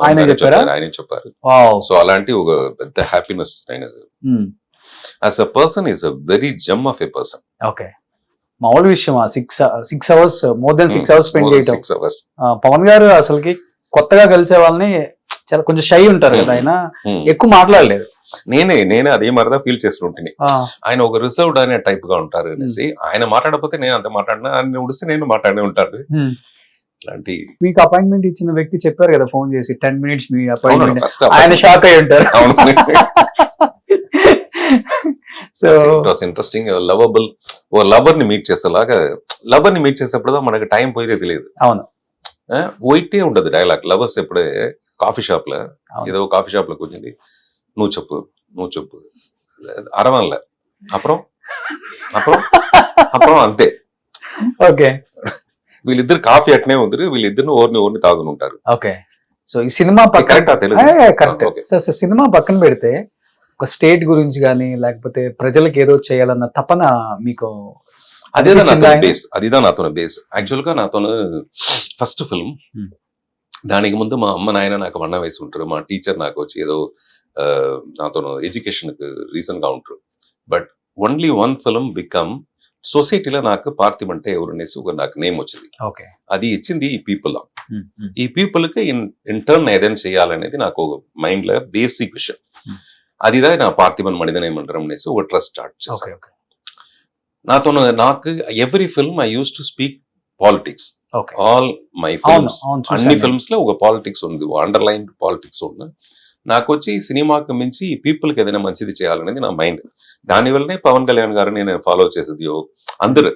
ఆయన చెప్పారు. సో అలాంటి ఒక పెద్ద హ్యాపీనెస్. ఆయన as a person is a very Jammu of a person. Okay, మామూలు విషయమా 6 hours, more than 6 hours spend చేయటం. పవన్ గారు అసలుకి కొత్తగా కలిసే వాళ్ళని చాలా కొంచెం షై ఉంటారు కదా, ఆయన ఎక్కువ మాట్లాడలేదు. నేనే అదే మరదా ఫీల్ చేస్తుంటుంది. ఆయన ఒక రిజర్వ్డ్ అనే టైప్ గా ఉంటారు అనేసి, ఆయన మాట్లాడకపోతే నేను అంత మాట్లాడినా, ఆయన ఉడిస్తే నేను మాట్లాడే ఉంటారు. ఇలాంటి మీకు అపాయింట్మెంట్ ఇచ్చిన వ్యక్తి చెప్పారు కదా ఫోన్ చేసి 10 minutes మీ అపాయింట్మెంట్, ఆయన షాక్ అయి ఉంటారు. So it was interesting. Lovable ఓ లవర్ ని మీట్ చేసేలాగా, లవర్ ని మీట్ చేసేప్పుడు మనకి టైం పోయితే తెలియదు. అవును, పోయితే ఉండదు డైలాగ్. లవర్స్ ఎప్పుడే కాఫీ షాప్ లో ఏదో కాఫీ షాప్ లో కూర్చుంది, నువ్వు చెప్పు అరవన్లే అప్పుడు అంతే. ఓకే, వీళ్ళిద్దరు కాఫీ అట్నే ఉంది, వీళ్ళిద్దరు ఓర్ని తాగుని ఉంటారు. ఓకే, సో ఈ సినిమా కరెక్ట్. సినిమా పక్కన పెడితే ఒక స్టేట్ గురించి కానీ లేకపోతే ప్రజలకు ఏదో చేయాలన్న తపన మీకు అదిదా నాతో బేస్. యాక్చువల్ గా నాతో ఫస్ట్ ఫిల్మ్, దానికి ముందు మా అమ్మ నాయన నాకు వన్న వేసి ఉంటారు, మా టీచర్ నాకు వచ్చి ఏదో నాతో ఎడ్యుకేషన్ రీజన్ గా ఉంటారు. But only one film become సొసైటీలో నాకు పార్థివ్ అంటే ఎవరునేసి ఒక నాకు నేమ్ వచ్చింది. అది ఇచ్చింది ఈ పీపుల్. ఈ పీపుల్ కి ఇన్ టర్న్ ఏదైనా చేయాలనేది నాకు మైండ్ లో బేసిక్ విషయం. అదిదా నా పార్థివన్ మణిదన్ ఏమంటారు అనేసి ఒక ట్రస్ట్ స్టార్ట్ చేశాను. నాకు every film I use to speak politics. All my films, అన్ని ఫిల్మ్స్ లో ఒక పాలిటిక్స్ ఉంది, అండర్లైన్ పాలిటిక్స్ ఉంది. నాకు వచ్చి సినిమాకి మించి పీపుల్ కి ఏదైనా మంచిది చేయాలనేది నా మైండ్. దానివల్లనే పవన్ కళ్యాణ్ గారు నేను ఫాలో చేసేది. అందరు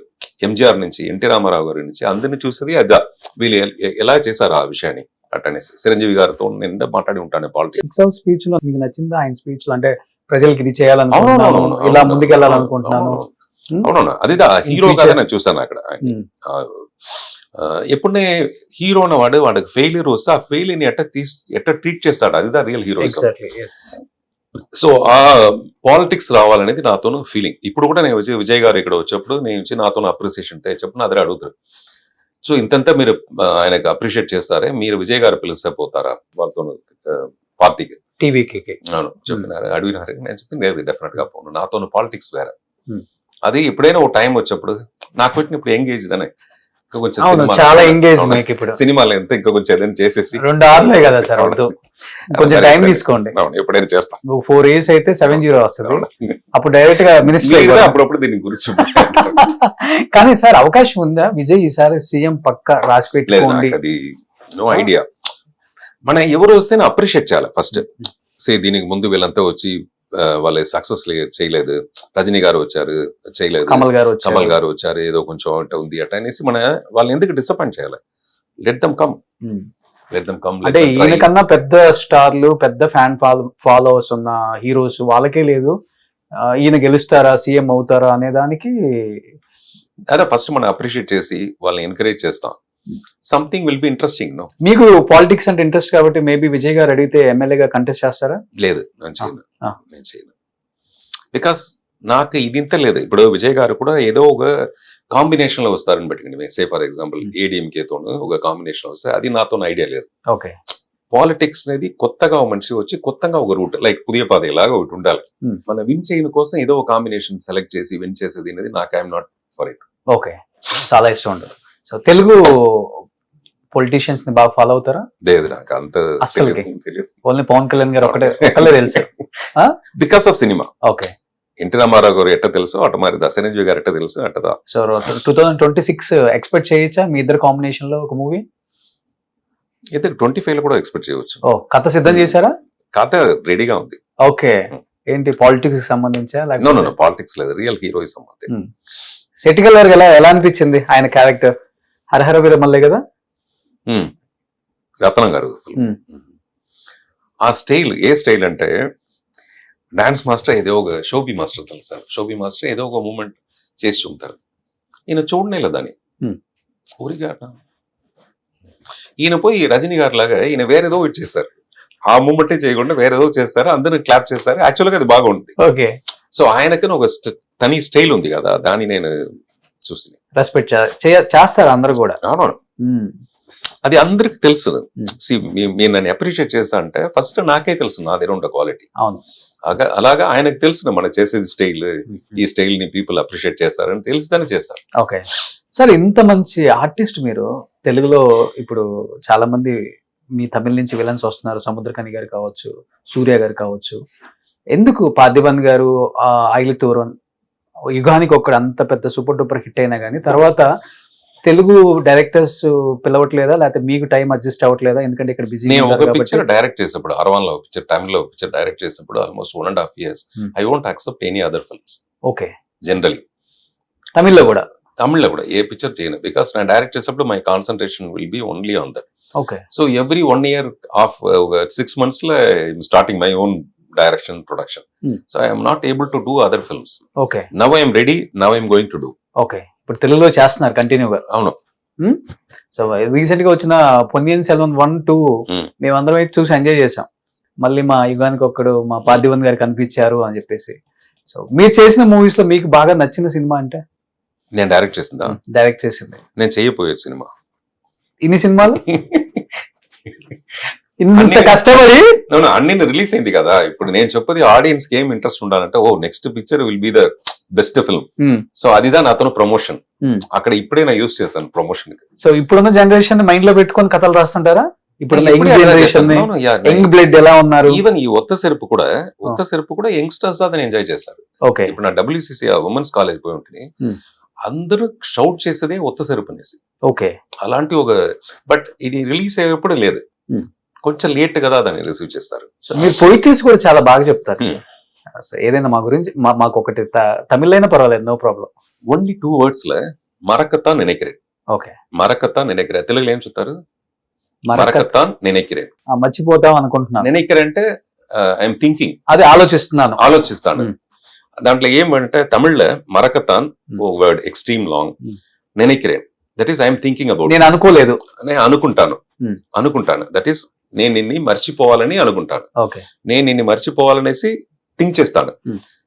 ఎంజీఆర్ నుంచి ఎన్టీ రామారావు గారి నుంచి అందరిని చూసేది అదా, వీళ్ళు ఎలా చేశారు ఆ విషయాన్ని అట్టనేసి. చిరంజీవి గారితో నేను మాట్లాడి ఉంటాను పాలిటిక్స్. స్పీచ్ లో మీకు నచ్చిందా ఆయన స్పీచ్ లో? అంటే ప్రజలకి ఇది చేయాలనుకుంటున్నాను, ఇలా ముందుకెళ్ళాలనుకుంటున్నాను. అవునవును, అదిదా హీరోగా నేను చూసాను అక్కడ. ఎప్పుడే హీరో వాడికి ఫెయిల్యూర్ వస్తే ఆ ఫెయిల్యూర్ ని ఎట్ట ట్రీట్ చేస్తాడు, అదిదా రియల్ హీరో. సో ఆ పాలిటిక్స్ రావాలనేది నాతో ఫీలింగ్. ఇప్పుడు కూడా నేను విజయ్ గారు ఇక్కడ వచ్చేప్పుడు నేను నాతో అప్రిసియేషన్ చెప్పిన అదే అడుగుతారు. సో ఇంతంతా మీరు ఆయనకు అప్రిషియేట్ చేస్తారే, మీరు విజయ్ గారు పిలిస్తే పోతారా వాళ్ళతో పార్టీకి, టీవీకి? అవును చెప్పినారు, అడిగినారు. నేను చెప్పింది లేదు, డెఫినెట్ గా పోను, నాతో పాలిటిక్స్ వేరే. అది ఎప్పుడైనా ఒక టైం వచ్చేప్పుడు నాకు పెట్టిన ఇప్పుడు ఎంగేజ్ అనే కొంచెం చాలా ఎంగేజ్ మీకు ఇప్పుడు సినిమాలు ఎంత ఇంకా కొంచెం ఏదైనా చేసేసి 2 hours కదా సార్, కొంచెం టైం తీసుకోండి. ఎప్పుడైనా చేస్తాం. 4 years అయితే 70 వస్తుంది, అప్పుడు డైరెక్ట్ గా మినిస్ట్రీ అప్పుడప్పుడు దీని గురించి. కానీ సార్ అవకాశం ఉందా విజయ్ ఈసారి సీఎం పక్క రాసి పెట్టుకోండి? అది నో ఐడియా. మన ఎవరు వస్తే అప్రిషియేట్ చేయాలి ఫస్ట్. దీనికి ముందు వీళ్ళంతా వచ్చి వాళ్ళు సక్సెస్ చేయలేదు, రజనీ గారు వచ్చారు చేయలేదు, కమల్ గారు వచ్చారు ఏదో కొంచెం అంటే ఉంది అట్ట అనేసి మన వాళ్ళని ఎందుకు డిసప్పాయింట్ చేయాలి? Let them come. అంటే ఈయనకన్నా పెద్ద స్టార్లు, పెద్ద ఫ్యాన్ ఫాలోవర్స్ ఉన్న హీరోస్ వాళ్ళకే లేదు, ఈయన గెలుస్తారా సీఎం అవుతారా అనే దానికి అదే ఫస్ట్ మనం అప్రిషియేట్ చేసి వాళ్ళని ఎంకరేజ్ చేస్తాం. Something will be interesting. No, మీకు పాలిటిక్స్ అంటే ఇంట్రెస్ట్ కాబట్టి మేబీ విజయ్ గారు అడిగితే ఎమ్మెల్యేగా కంటెస్ట్ చేస్తారా? లేదు, నేను చేయను. ఆ. నేను చేయను బికాస్ నాకు ఇది ఇంత లేదు. ఇప్పుడు విజయ్ గారు కూడా ఏదో ఒక కాంబినేషన్ లో వస్తారని పెట్టుకోండి. సే ఫర్ ఎగ్జాంపుల్ ఏడీఎంకే తోను ఒక కాంబినేషన్ వస్తే అది నాతో ఐడియా లేదు. ఓకే, పాలిటిక్స్ అనేది కొత్తగా ఒక మనిషి వచ్చి కొత్తగా ఒక రూట్ లైక్ పుదియ పాదే లాగా ఒకటి ఉండాలి. మన విన్ చేయని కోసం ఏదో ఒక కాంబినేషన్ సెలెక్ట్ చేసి విన్ చేసేది అనేది నాకు I'm not for it. Okay, చాలా ఇష్టం ఉండదు. సో తెలుగు పొలిటీషియన్స్ ని బాగా ఫాలో అవుతారా? లేదు, నాకు అంత అస్సలుకి? తెలియదు. ఓన్లీ పవన్ కళ్యాణ్ గారు ఒకటే తెలుసు. బికాస్ ఆఫ్ సినిమా. ఓకే, ఎన్టీ రామారావు గారు ఎట్ట తెలుసు అటు మరి దశరథ్ గారు ఎట్ట తెలుసు అట్టదా. సో 2026 ఎక్స్పెక్ట్ చేయొచ్చా మీ ఇద్దరు కాంబినేషన్ లో ఒక మూవీ? అయితే 25 లో కూడా ఎక్స్పెక్ట్ చేయవచ్చు. ఓ, కథ సిద్ధం చేశారా? కథ రెడీగా ఉంది. ఓకే, ఏంటి పాలిటిక్స్ కి సంబంధించా? నో పాలిటిక్స్ లేదు, రియల్ హీరోయిజం అంతే. శెట్టికల్ గారికి ఎలా అనిపించింది ఆయన క్యారెక్టర్? హరహర వీరమల్లే కదా రత్నం గారు. ఆ స్టైల్ ఏ స్టైల్ అంటే డాన్స్ మాస్టర్ ఏదో ఒక షోబీ మాస్టర్ తెలుసా, షోబీ మాస్టర్ ఏదో ఒక మూమెంట్ చేసి చూపుతారు. ఈయన చూడనేలా దాన్ని ఊరిగా ఈయన పోయి రజనీ గారి లాగా ఈయన వేరేదో ఇటు చేస్తారు. ఆ మూమెంటే చేయకుండా వేరేదో చేస్తారు, అందరూ క్లాప్ చేస్తారు. యాక్చువల్గా అది బాగుంటుంది. ఓకే, సో ఆయనకు ఒక తని స్టైల్ ఉంది కదా, దాన్ని నేను చూసి రెస్పెక్ట్ చేస్తారు అందరు కూడా. అది అందరికి తెలుసు. మీరు నన్ను అప్రిషియేట్ చేస్తా అంటే ఫస్ట్ నాకే తెలుసు నా దగ్గర ఉండే క్వాలిటీ. అవును, అలాగా ఆయనకు తెలుసు మనం చేసేది స్టైల్, ఈ స్టైల్ ని పీపుల్ అప్రిషియేట్ చేస్తారని తెలిసిదానే చేస్తారు. ఓకే సార్, ఇంత మంచి ఆర్టిస్ట్ మీరు తెలుగులో. ఇప్పుడు చాలా మంది మీ తమిళ నుంచి విలన్స్ వస్తున్నారు, సముద్రకని గారు కావచ్చు, సూర్య గారు కావచ్చు. ఎందుకు పార్థిబన్ గారు, ఐలితూరన్, యుగానికి ఒక్కడు అంత పెద్ద సూపర్ డూపర్ హిట్ అయినా కానీ తర్వాత తెలుగు డైరెక్టర్స్ పిలవట్లేదా, లేకపోతే మీకు టైం అడ్జస్ట్ అవ్వట్లేదా? ఎందుకంటే ఇక్కడ బిజీ. నేను ఒక పిక్చర్ డైరెక్ట్ చేసినప్పుడు అరవాన్లో పిక్చర్ టైంలో పిక్చర్ డైరెక్ట్ చేసినప్పుడు almost 1.5 years I won't accept any other films. Okay, generally తమిళ్లో కూడా ఏ పిక్చర్ చేయను. బికాస్ నేను డైరెక్ట్ చేసినప్పుడు my concentration will be only on that. Okay, so every 1 year of 6 months లో starting my own direction production. So I'm not able to do other films. Okay, now I'm ready, now I'm going to do. Okay, ఇప్పుడు తెలుగులో చేస్తున్నారు కంటిన్యూగా. అవును. సో రీసెంట్ గా వచ్చిన పొన్నియిన్ సెల్వన్ 1, 2 మేమందరం అయితే చూసి ఎంజాయ్ చేసాం. మళ్ళీ మా యుగానికి ఒక్కడు, మా పార్థివన్ గారు కనిపించారు అని చెప్పేసి. సో మీరు చేసిన మూవీస్ లో మీకు బాగా నచ్చిన సినిమా అంటే? నేను డైరెక్ట్ చేసిందా? డైరెక్ట్ చేసింది. నేను చేయబోయే సినిమా. ఇన్ని సినిమాలు ఇంత కష్టపడి అన్ని రిలీజ్ అయింది కదా. ఇప్పుడు నేను చెప్పేది ఆడియన్స్ కి ఏం ఇంట్రెస్ట్ ఉండాలంటే, ఓ next picture will be the best film. So అదిదా నాతో ప్రమోషన్. అక్కడ ఇప్పుడే నా యూస్ చేస్తాను ప్రమోషన్ కి. సో ఇప్పుడున్న జనరేషన్ మైండ్ లో పెట్టుకొని కథలు రాస్తుంటారా? ఇప్పుడు యంగ్ బ్లడ్ ఎలా ఉన్నారు? ఈవెన్ ఈ ఒత్త సెరుపు కూడా యంగ్స్టర్స్ దాన్ని ఎంజాయ్ చేస్తారు. ఓకే, ఇప్పుడు నా WCC ఉమెన్స్ కాలేజ్ పోయి ఉంటుంది, అందరూ షౌట్ చేసేదే ఒత్త సెరుపు అనేసి. ఓకే, అలాంటి ఒక బట్ ఇది రిలీజ్ అయ్యేప్పుడు లేదు, కొంచెం లేట్ కదా దాన్ని రిసీవ్ చేస్తారు. సో మీరు పొయిట్రీస్ కూడా చాలా బాగా చెప్తారు. ఏదైనా మా గురించి మాకు ఒకటి తమిళ్ అయినా పర్వాలేదు, నో ప్రాబ్లం. ఓన్లీ 2 words లో మరకత్తాన్ నిனைக்கிறேன். ఓకే, మరకత్తాన్ నిனைக்கிறேன். తెలుగులో ఏం చెప్తారు? మరకత్తాన్ నిனைக்கிறேன். మర్చిపోతాం అనుకుంటున్నాను. నిனைக்கிறேன் అంటే ఐఎమ్ థింకింగ్, అది ఆలోచిస్తాను. దాంట్లో ఏమంటే తమిళ్ల మరకత్తాన్ వర్డ్ ఎక్స్ట్రీమ్ లాంగ్, నిனைக்கிறேன் that is I'm thinking about. నేను అనుకోలేదు, నేను అనుకుంటాను. దట్ ఈస్ నేను నిన్ను మర్చిపోవాలని అనుకుంటాను. ఓకే, నేను నిన్ను మర్చిపోవాలనేసి థింక్ చేస్తాను.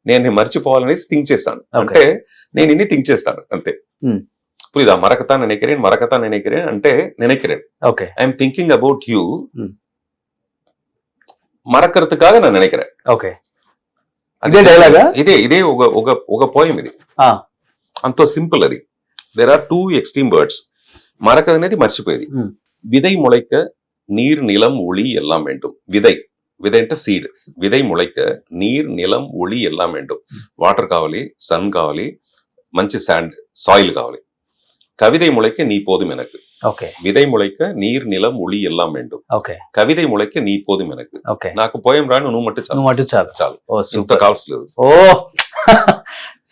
నేను మర్చిపోవాలనేసి థింక్ చేస్తాను అంటే నేను నిన్ను థింక్ చేస్తాను అంతే. புரியுதா? மறக்கத்தான் நினைக்கிறேன் అంటే நினைக்கிறேன். Okay, I'm thinking about you, మరకరతుకాగ నేను నిனைக்கிறேன். ఓకే, అదే డైలాగా? ఇదే ఒక పోయం ఇది. అంత సింపుల్ అది. There are 2 extreme words. మరక అనేది మర్చిపోయేది. విதை ముளைக்க నీర్ నిలం ఒళి ఎల్లాం வேண்டும். విதை అంటే సీడ్. విதை ముளைக்க నీర్ నిలం ఒళి ఎల్లాం வேண்டும். వాటర్ కావాలి, సన్ కావాలి, మంచి శాండ్ సాయిల్ కావాలి. కవిதை ముளைக்க நீ போதும் எனக்கு. ఓకే, విதை ముளைக்க నీర్ నిలం ఒళి ఎల్లాం வேண்டும். ఓకే, కవిதை ముளைக்க நீ போதும் எனக்கு. ఓకే, నాకు పోయం రాను, నువ్వు మట్టు చాలు. ఓ ఇంత సూపర్. కావాల్సలేదు. ఓ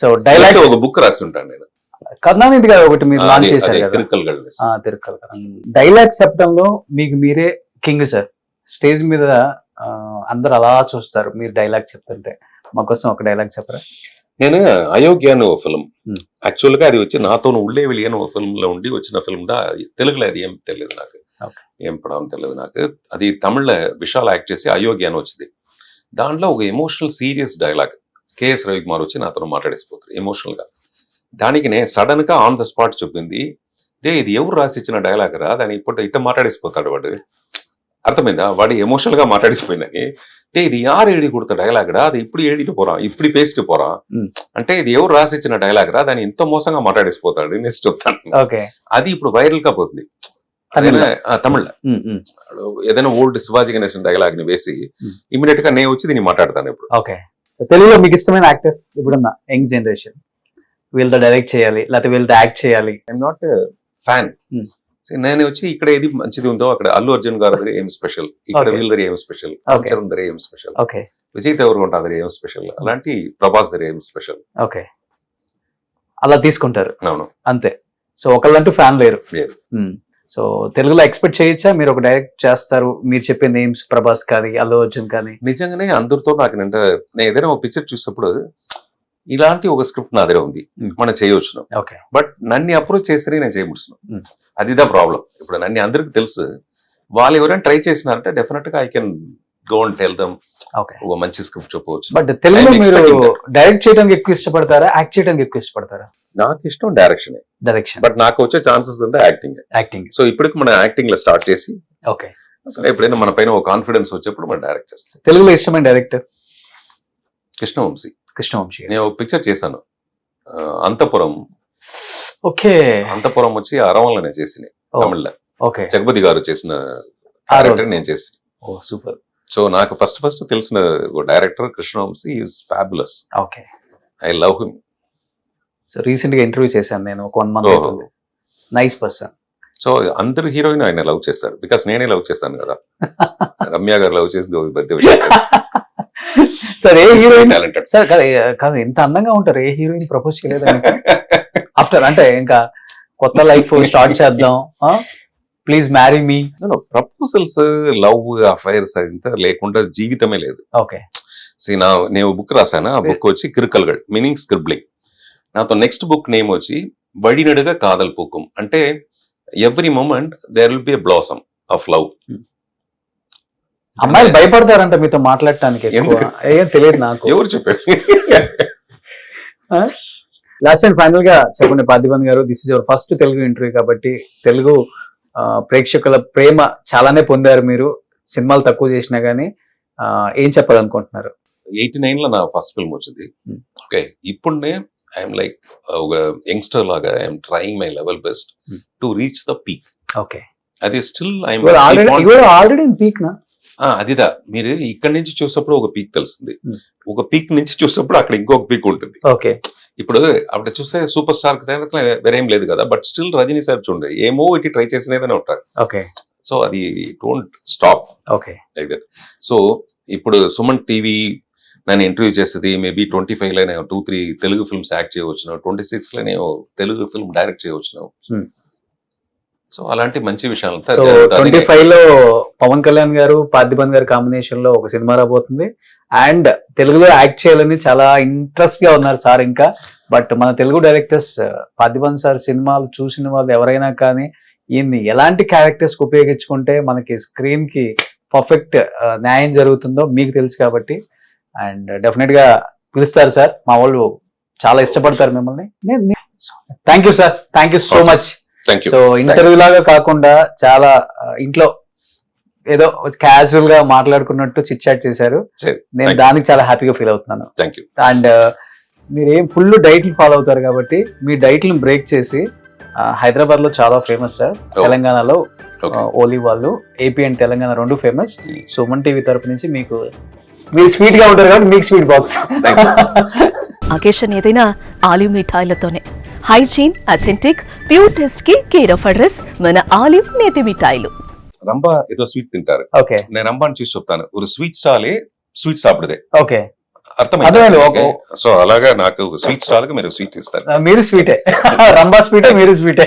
సో డైలాగ్ ఒక బుక్ రాసి ఉంటాను నేను. కర్ణానిధి గారు ఒకటి మీరు లాంచ్ చేశారు కదా, తిరుక్కల్. డైలాగ్ చెప్పడంలో మీకు మీరే కింగ్ సార్. స్టేజ్ మీద అందరు అలా చూస్తారు మీరు డైలాగ్ చెప్తుంటే. మా కోసం ఒక డైలాగ్ చెప్పరా? నేను అయోగ్య అని ఓ ఫిల్మ్, Hmm. యాక్చువల్ గా అది వచ్చి నాతో ఉళ్ళే వెళ్ళి అని ఓ ఫిల్మ్ లో ఉండి వచ్చిన ఫిల్మ్ దా. తెలుగులో అది ఏం తెలియదు నాకు, Okay. ఏం పడం తెలియదు నాకు. అది తమిళ్లో విశాల్ యాక్ట్ చేసి అయోగ్య అని వచ్చింది. దాంట్లో ఒక emotional serious dialogue KS Ravikumar వచ్చి నాతో మాట్లాడేసిపోతారు ఎమోషనల్ గా. దానికి నేను సడన్ గా ఆన్ ద స్పాట్ చెప్పింది, డే ఇది ఎవరు రాసి ఇచ్చిన డైలాగ్ రా, దాన్ని ఇప్పుడు ఇట్ట మాట్లాడేసిపోతాడు వాడు. అర్థమైందా? వాడు ఎమోషనల్ గా మాట్లాడేసిపోయిందని. డే ఇది యారు எழுதி கொடுத்த డైలాగ్ రా, అది ఇప్పుడు எழுதிட்டு పోறான், ఇప్పుడు పేస్ట్ పోறான் అంటే ఇది ఎవరు రాసి ఇచ్చిన డైలాగ్ రా, దాన్ని ఎంతో మోసంగా మాట్లాడేసిపోతాడు నెక్స్ట్ చెప్తాను. ఓకే, అది ఇప్పుడు వైరల్ గా పోతుంది తమిళ్లో. ఏదైనా ఓల్డ్ శివాజీ గణేశన్ డైలాగ్ ని వేసి ఇమీడియట్ గా నేను వచ్చి దీన్ని మాట్లాడతాను ఇప్పుడు. ఓకే. తెలుగులో మీకు ఇష్టమైన యాక్టర్ ఇప్పుడున్న యంగ్ జనరేషన్, వీళ్ళతో డైరెక్ట్ చేయాలి లేకపోతే వీళ్ళతో యాక్ట్ చేయాలి? I'm not fan. నేను వచ్చి ఇక్కడ ఏది మంచిది ఉందో అక్కడ అల్లు అర్జున్ గారి దగ్గర ఏం స్పెషల్, ఇక్కడ వీళ్ళ దగ్గర ఏం స్పెషల్, చరణ్ దగ్గర ఏం స్పెషల్, ఓకే, విజయ్ దేవరకొండ దగ్గర ఏం స్పెషల్, అలాంటి ప్రభాస్ దగ్గర ఏం స్పెషల్. ఓకే, అలా తీసుకుంటారు. అవును, అంతే. సో ఒకళ్ళంటూ ఫ్యాన్ లేరు. లేదు. సో తెలుగులో ఎక్స్పెక్ట్ చేయొచ్చా మీరు ఒక డైరెక్ట్ చేస్తారు, మీరు చెప్పే నేమ్స్ ప్రభాస్ కానీ అల్లు అర్జున్ కానీ? నిజంగానే అందరితో నాకు నేను ఏదైనా ఒక పిక్చర్ చూసినప్పుడు ఇలాంటి ఒక స్క్రిప్ట్ నా దగ్గర ఉంది, మనం చేయవచ్చు. ఓకే, బట్ నన్ను అప్రోచ్ చేస్తే నేను చేయముడుతున్నాను. అదిదా ప్రాబ్లం. ఇప్పుడు నన్ను అందరికి తెలుసు, వాళ్ళు ఎవరైనా ట్రై చేసినారంటే డెఫినెట్ గా I can go and tell them ఒక మంచి స్క్రిప్ట్ చెప్పవచ్చు. బట్ తెలుగులో మీరు డైరెక్ట్ చేయడానికి ఎక్కువ ఇష్టపడతారా, యాక్ట్ చేయడానికి ఎక్కువ ఇష్టపడతారా? నాకు ఇష్టం డైరెక్షన్, బట్ నాకు వచ్చే ఛాన్సెస్ అంతా యాక్టింగ్. సో ఇప్పటికి మన యాక్టింగ్ లో స్టార్ట్ చేసి, ఓకే, ఎప్పుడైనా మన పైన ఒక కాన్ఫిడెన్స్ వచ్చేప్పుడు మనం డైరెక్ట్ చేస్తాం. తెలుగులో ఇష్టమైన డైరెక్టర్? కృష్ణవంశీ. నేను ఒక పిక్చర్ చేశాను, అంతపురం. ఓకే, అంతపురం వచ్చి అరవంలో నేను చేసిన తమిళ్లో. ఓకే, జగపతి గారు చేసిన క్యారెక్టర్ నేను చేసిన. ఓ సూపర్. సో నాకు ఫస్ట్ తెలిసిన director Krishna Vamsi is fabulous. Okay, I love him. So recent గా ఇంటర్వ్యూ చేశాను నేను ఒక 1 month. Nice person. సో అందరు హీరోయిన్ ఆయన లవ్ చేస్తారు, బికాస్ నేనే లవ్ చేస్తాను కదా. రమ్య గారు లవ్ చేసింది పెద్ద విషయం. సార్ ఏ హీరోయిన్ సార్ కాదు ఎంత అందంగా ఉంటారు, ఏ హీరోయిన్ ప్రపోజ్ చేయలేదు ఆఫ్టర్? అంటే ఇంకా కొత్త లైఫ్ స్టార్ట్ చేద్దాం, please marry me. Proposals, love affairs అంతా లేకుండా జీవితమే లేదు. ఓకే, నేను బుక్ రాశాను, ఆ బుక్ వచ్చి కిరుకల్గడ్, మీనింగ్ స్క్రిబ్లింగ్. నాతో నెక్స్ట్ బుక్ నేమ్ వచ్చి వడినడుగా కాదల్ పూకం. అంటే every moment there will be a blossom of love. అమ్మాయిలు భయపడతారంట మీతో మాట్లాడటానికి, ఏం తెలియదు నాకు, ఎవరు చెప్పారు? లాస్ట్ అండ్ ఫైనల్ గా చెప్పండి పార్థిబన్ గారు, this is your first Telugu interview కాబట్టి తెలుగు ప్రేక్షకుల ప్రేమ చాలానే పొందారు మీరు, సినిమాలు తక్కువ చేసినా గానీ. ఏం చెప్పాలనుకుంటున్నారు? 89 లో నా ఫస్ట్ ఫిల్మ్ వచ్చింది. ఓకే, ఇప్పుడునే ఐఎమ్ లైక్ ఒక యంగ్స్టర్ లాగా I'm trying my level best to reach the peak. Okay, అది స్టిల్ ఆల్రెడీ పీక్ నా? అదిదా, మీరు ఇక్కడ నుంచి చూసినప్పుడు ఒక పీక్ తెలుస్తుంది, ఒక పీక్ నుంచి చూసినప్పుడు అక్కడ ఇంకొక పీక్ ఉంటుంది. ఓకే, ఇప్పుడు అప్పుడు చూస్తే సూపర్ స్టార్ వేరేం లేదు కదా, బట్ స్టిల్ రజనీ సార్ చూడండి ఏమో ఇటు ట్రై చేసినదనే ఉంటారు. ఓకే, సో అది డోంట్ స్టాప్. ఓకే, సో ఇప్పుడు సుమన్ టీవీ నన్ను ఇంటర్వ్యూ చేసేది మేబీ 25 లో 2-3 తెలుగు ఫిల్మ్స్ యాక్ట్ చేయవచ్చు, 26 లో తెలుగు ఫిల్మ్ డైరెక్ట్ చేయవచ్చు. సో అలాంటి మంచి విషయాలు. 25 లో పవన్ కళ్యాణ్ గారు పార్థిబన్ గారు కాంబినేషన్ లో ఒక సినిమా రాబోతుంది, అండ్ తెలుగులో యాక్ట్ చేయాలని చాలా ఇంట్రెస్ట్ గా ఉన్నారు సార్ ఇంకా. బట్ మన తెలుగు డైరెక్టర్స్ పార్థిబన్ సార్ సినిమాలు చూసిన వాళ్ళు ఎవరైనా కానీ ఈయన్ని ఎలాంటి క్యారెక్టర్స్ కి ఉపయోగించుకుంటే మనకి స్క్రీన్ కి పర్ఫెక్ట్ న్యాయం జరుగుతుందో మీకు తెలుసు కాబట్టి, అండ్ డెఫినెట్ గా పిలుస్తారు సార్, మా వాళ్ళు చాలా ఇష్టపడతారు మిమ్మల్ని. Thank you sir, thank you so much. So interview లాగా కాకుండా చాలా ఇంట్లో ఏదో క్యాజువల్ గా మాట్లాడుకున్నట్టు చిట్ చాట్ చేశారు, నేను దానికి చాలా హ్యాపీగా ఫీల్ అవుతున్నాను. అండ్ మీరేం ఫుల్ డైట్లు ఫాలో అవుతారు కాబట్టి మీ డైట్లను బ్రేక్ చేసి హైదరాబాద్ లో చాలా ఫేమస్ సార్, తెలంగాణలో ఓలీ వాళ్ళు, AP and Telangana 2 famous. Suman TV తరపు నుంచి మీకు, మీరు స్వీట్ గా ఉంటారు కాబట్టి మీకు స్వీట్ బాక్స్. అకేషన్ ఏదైనా ఆలివ్ మిఠాయిలతోనే. హైజీన్, అథెంటిక్, ప్యూర్ టేస్ట్ కి కేర్ ఆఫ్ అడ్రస్ మన ఆలివ్ నేతి మిఠాయిలు. రంబా ఏదో స్వీట్ తింటారు, ఓకే, నేను రంబాని చూసి చెప్తాను, ఒక స్వీట్ స్టాలే స్వీట్ సాப்பிடுదే. ఓకే, అర్థమైంది. సో అలాగా నాకు స్వీట్ స్టాల్ కి మీరు స్వీట్ ఇస్తారు, మీరు స్వీటే, రంబా స్వీటే, మీరు స్వీటే.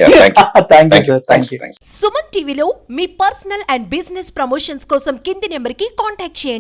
Thank you sir, thank you. Suman టీవీలో మీ పర్సనల్ అండ్ బిజినెస్ ప్రమోషన్స్ కోసం కింది నెంబర్ కి కాంటాక్ట్ చేయండి.